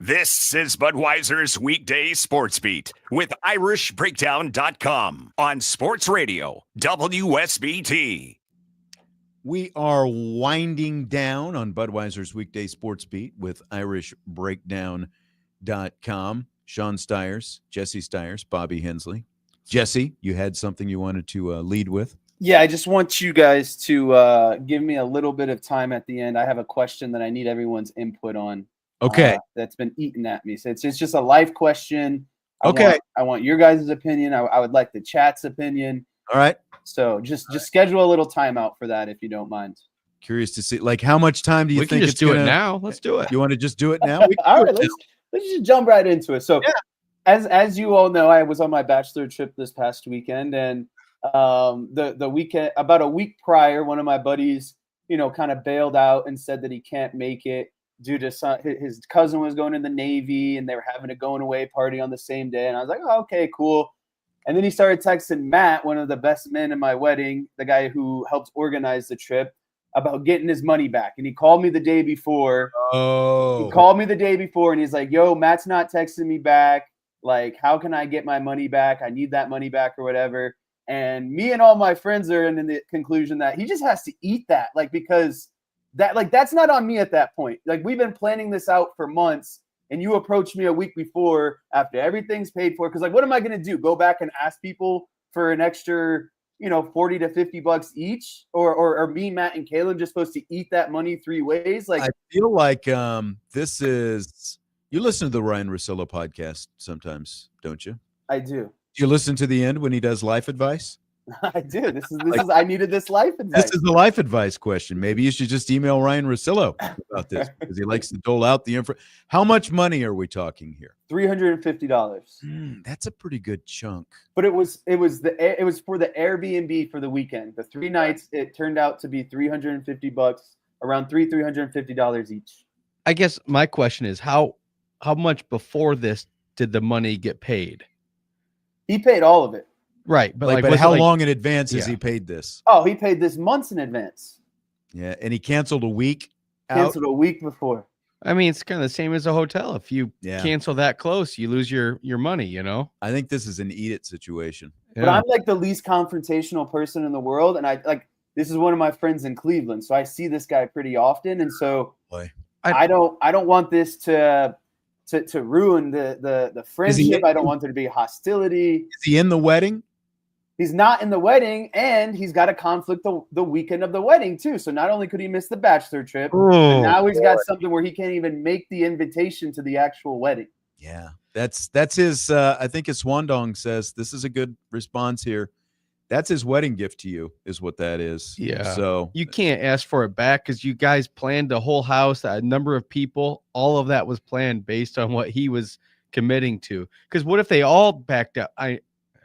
This is Budweiser's Weekday Sports Beat with IrishBreakdown.com on Sports Radio, WSBT. We are winding down on Budweiser's Weekday Sports Beat with IrishBreakdown.com. Sean Stiers, Jesse Stiers, Bobby Hensley. Jesse, you had something you wanted to lead with? Yeah, I just want you guys to give me a little bit of time at the end. I have a question that I need everyone's input on. Okay. That's been eating at me. So it's just a life question. Okay. I want your guys' opinion. I would like the chat's opinion. All right. So just schedule a little timeout for that if you don't mind. Curious to see, like, how much time do you We think can just it's do gonna, it now. Let's do it. You want to just do it now? We can All do right, it let's just jump right into it. So as you all know, I was on my bachelor trip this past weekend, and the weekend, about a week prior, one of my buddies, kind of bailed out and said that he can't make it due to his cousin was going in the Navy and they were having a going away party on the same day. And I was like, oh, okay, cool. And then he started texting Matt, one of the best men in my wedding, the guy who helped organize the trip, about getting his money back. And he called me the day before. Oh. He called me the day before and he's like, yo, Matt's not texting me back. Like, how can I get my money back? I need that money back or whatever. And me and all my friends are in the conclusion that he just has to eat that. Like, because that's not on me at that point. Like, we've been planning this out for months. And you approached me a week before after everything's paid for. Because, like, what am I going to do? Go back and ask people for an extra, $40 to $50 each? Or are me, Matt, and Caleb just supposed to eat that money three ways? Like, I feel like this is – you listen to the Ryan Russillo podcast sometimes, don't you? I do. Do you listen to the end when he does life advice? I do. This is I needed this life advice. This is the life advice question. Maybe you should just email Ryan Russillo about this because he likes to dole out the info. How much money are we talking here? $350. That's a pretty good chunk. But it was for the Airbnb for the weekend. The 3 nights, it turned out to be $350, around $350 each. I guess my question is how much before this did the money get paid? He paid all of it. Right, but but how long in advance has he paid this? Oh, he paid this months in advance. Yeah, and he canceled a week out? Canceled a week before. I mean, it's kind of the same as a hotel. If you cancel that close, you lose your money, I think this is an eat it situation. But I'm like the least confrontational person in the world, and this is one of my friends in Cleveland, so I see this guy pretty often, and so I don't want this to ruin the friendship. I don't want there to be hostility. Is he in the wedding? He's not in the wedding, and he's got a conflict the weekend of the wedding too. So not only could he miss the bachelor trip, but now he's got something where he can't even make the invitation to the actual wedding. Yeah, that's his. I think his swan dong says this is a good response here. That's his wedding gift to you, is what that is. Yeah. So you can't ask for it back because you guys planned the whole house, a number of people. All of that was planned based on what he was committing to. Because what if they all backed out?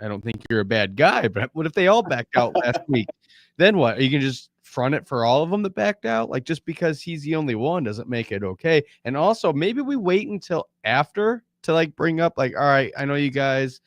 I don't think you're a bad guy, but what if they all backed out last week? Then what? Are you going to just front it for all of them that backed out? Like, just because he's the only one doesn't make it okay. And also, maybe we wait until after to bring up, all right, I know you guys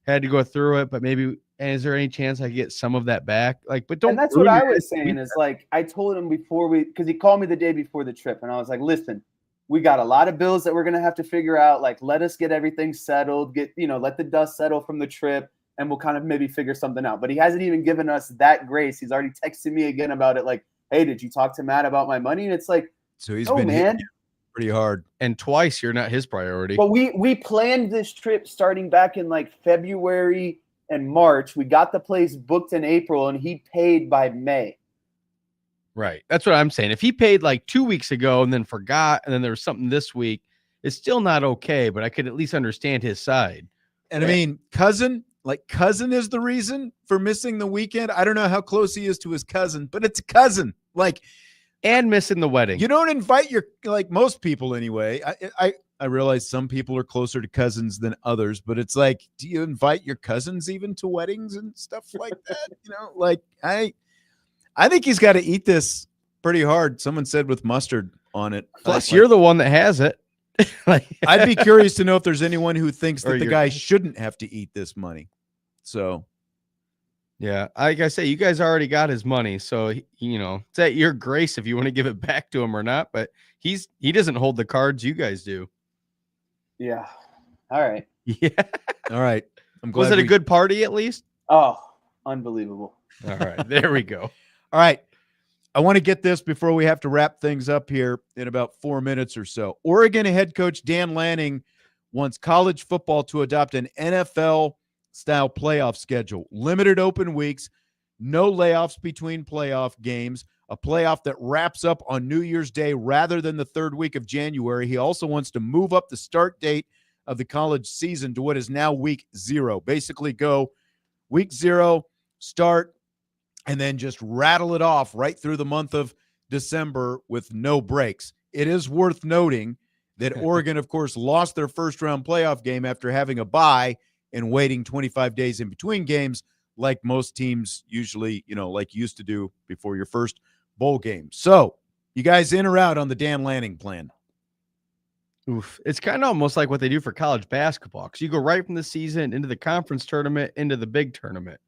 had to go through it, but maybe, and is there any chance I could get some of that back? But don't. And that's what I was saying is I told him because he called me the day before the trip, and I was like, listen, we got a lot of bills that we're going to have to figure out. Let us get everything settled, let the dust settle from the trip, and we'll kind of maybe figure something out. But he hasn't even given us that grace. He's already texted me again about it. Hey, did you talk to Matt about my money? And it's so he's been hitting you pretty hard. And twice you're not his priority. But we planned this trip starting back in February and March. We got the place booked in April, and he paid by May. Right. That's what I'm saying. If he paid 2 weeks ago and then forgot, and then there was something this week, it's still not okay, but I could at least understand his side. And I mean, cousin is the reason for missing the weekend. I don't know how close he is to his cousin, but it's a cousin. And missing the wedding. You don't invite your, most people anyway. I realize some people are closer to cousins than others, but it's do you invite your cousins even to weddings and stuff like that? I think he's got to eat this pretty hard. Someone said with mustard on it. Plus, you're the one that has it. I'd be curious to know if there's anyone who thinks that the guy shouldn't have to eat this money. So, yeah, like I say, you guys already got his money, so it's at your grace if you want to give it back to him or not. But he doesn't hold the cards you guys do. Yeah. All right. Yeah. All right. I'm glad. Was it a good party at least? Oh, unbelievable. All right. There we go. All right. I want to get this before we have to wrap things up here in about 4 minutes or so. Oregon head coach Dan Lanning wants college football to adopt an NFL-style playoff schedule. Limited open weeks, no layoffs between playoff games, a playoff that wraps up on New Year's Day rather than the third week of January. He also wants to move up the start date of the college season to what is now week 0. Basically go week 0, start, and then just rattle it off right through the month of December with no breaks. It is worth noting that Oregon, of course, lost their first-round playoff game after having a bye and waiting 25 days in between games, like most teams usually, like you used to do before your first bowl game. So, you guys in or out on the Dan Lanning plan? Oof. It's kind of almost like what they do for college basketball, because you go right from the season into the conference tournament into the big tournament.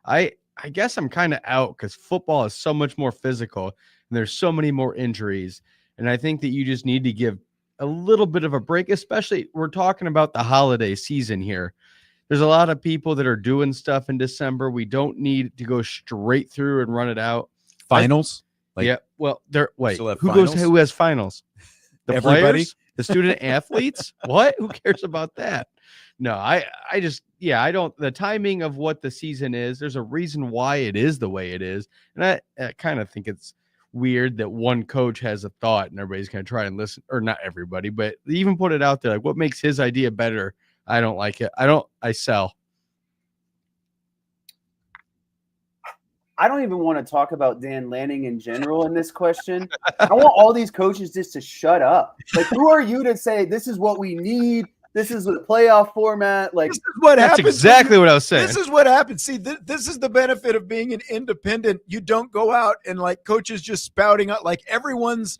I guess I'm kind of out because football is so much more physical and there's so many more injuries. And I think that you just need to give a little bit of a break, especially we're talking about the holiday season here. There's a lot of people that are doing stuff in December. We don't need to go straight through and run it out. Finals? Yeah. Well, finals? Who has finals? The Everybody? players? The student athletes? What? Who cares about that? No, I don't. The timing of what the season is, there's a reason why it is the way it is. And I kind of think it's weird that one coach has a thought and everybody's going to try and listen, or not everybody, but they even put it out there. Like, what makes his idea better? I don't like it. I sell. I don't even want to talk about Dan Lanning in general in this question. I want all these coaches just to shut up. Like, who are you to say this is what we need? This is the playoff format. Like, this is what that's happens. exactly what I was saying. This is what happens. See, this is the benefit of being an independent. You don't go out and like coaches just spouting out. Like everyone's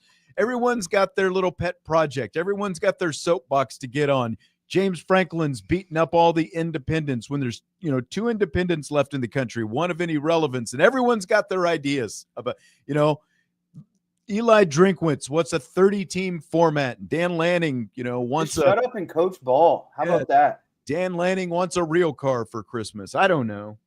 got their little pet project. Everyone's got their soapbox to get on. James Franklin's beating up all the independents when there's 2 independents left in the country, one of any relevance, and everyone's got their ideas about Eli Drinkwitz, what's a 30-team format? Dan Lanning, wants just shut up and coach ball. How about that? Dan Lanning wants a real car for Christmas. I don't know.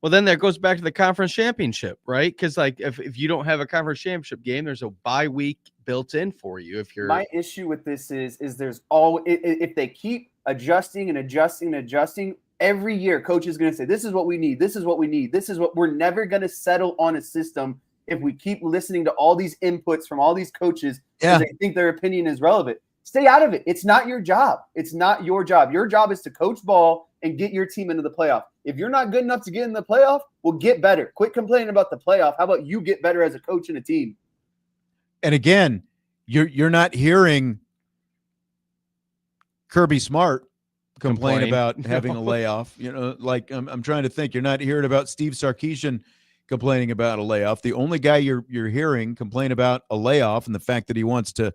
Well, then that goes back to the conference championship, right? Because like if you don't have a conference championship game, there's a bye week built in for you. If you're my issue with this is there's if they keep adjusting and adjusting and adjusting every year, coach is going to say this is what we need. This is what we need. This is what we're never going to settle on a system if we keep listening to all these inputs from all these coaches because they think their opinion is relevant. Stay out of it. It's not your job. It's not your job. Your job is to coach ball and get your team into the playoff. If you're not good enough to get in the playoff, well, get better. Quit complaining about the playoff. How about you get better as a coach and a team? And again, you're not hearing Kirby Smart complain about having a layoff. I'm trying to think. You're not hearing about Steve Sarkisian complaining about a layoff. The only guy you're hearing complain about a layoff and the fact that he wants to,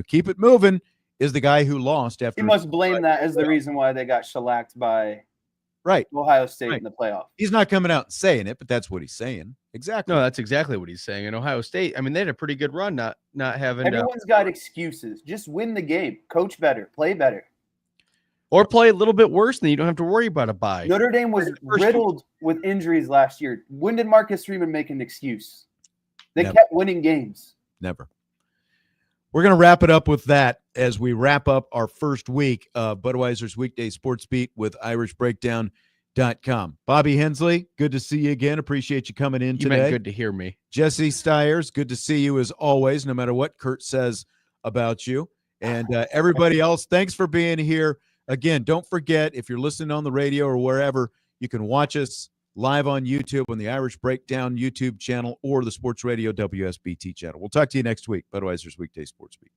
keep it moving is the guy who lost after. He must blame that as the reason why they got shellacked by Ohio State in the playoff. He's not coming out and saying it, but that's what he's saying. Exactly. No, that's exactly what he's saying. In Ohio State, I mean, they had a pretty good run, not having. Everyone's got excuses. Just win the game. Coach better. Play better. Or play a little bit worse, and you don't have to worry about a bye. Notre Dame was riddled with injuries last year. When did Marcus Freeman make an excuse? They kept winning games. Never. We're going to wrap it up with that as we wrap up our first week of Budweiser's Weekday Sports Beat with IrishBreakdown.com. Bobby Hensley, good to see you again. Appreciate you coming in today. Good to hear me. Jesse Stiers, good to see you as always, no matter what Kurt says about you. And everybody else, thanks for being here. Again, don't forget, if you're listening on the radio or wherever, you can watch us live on YouTube on the Irish Breakdown YouTube channel or the Sports Radio WSBT channel. We'll talk to you next week. Budweiser's Weekday Sports Beat.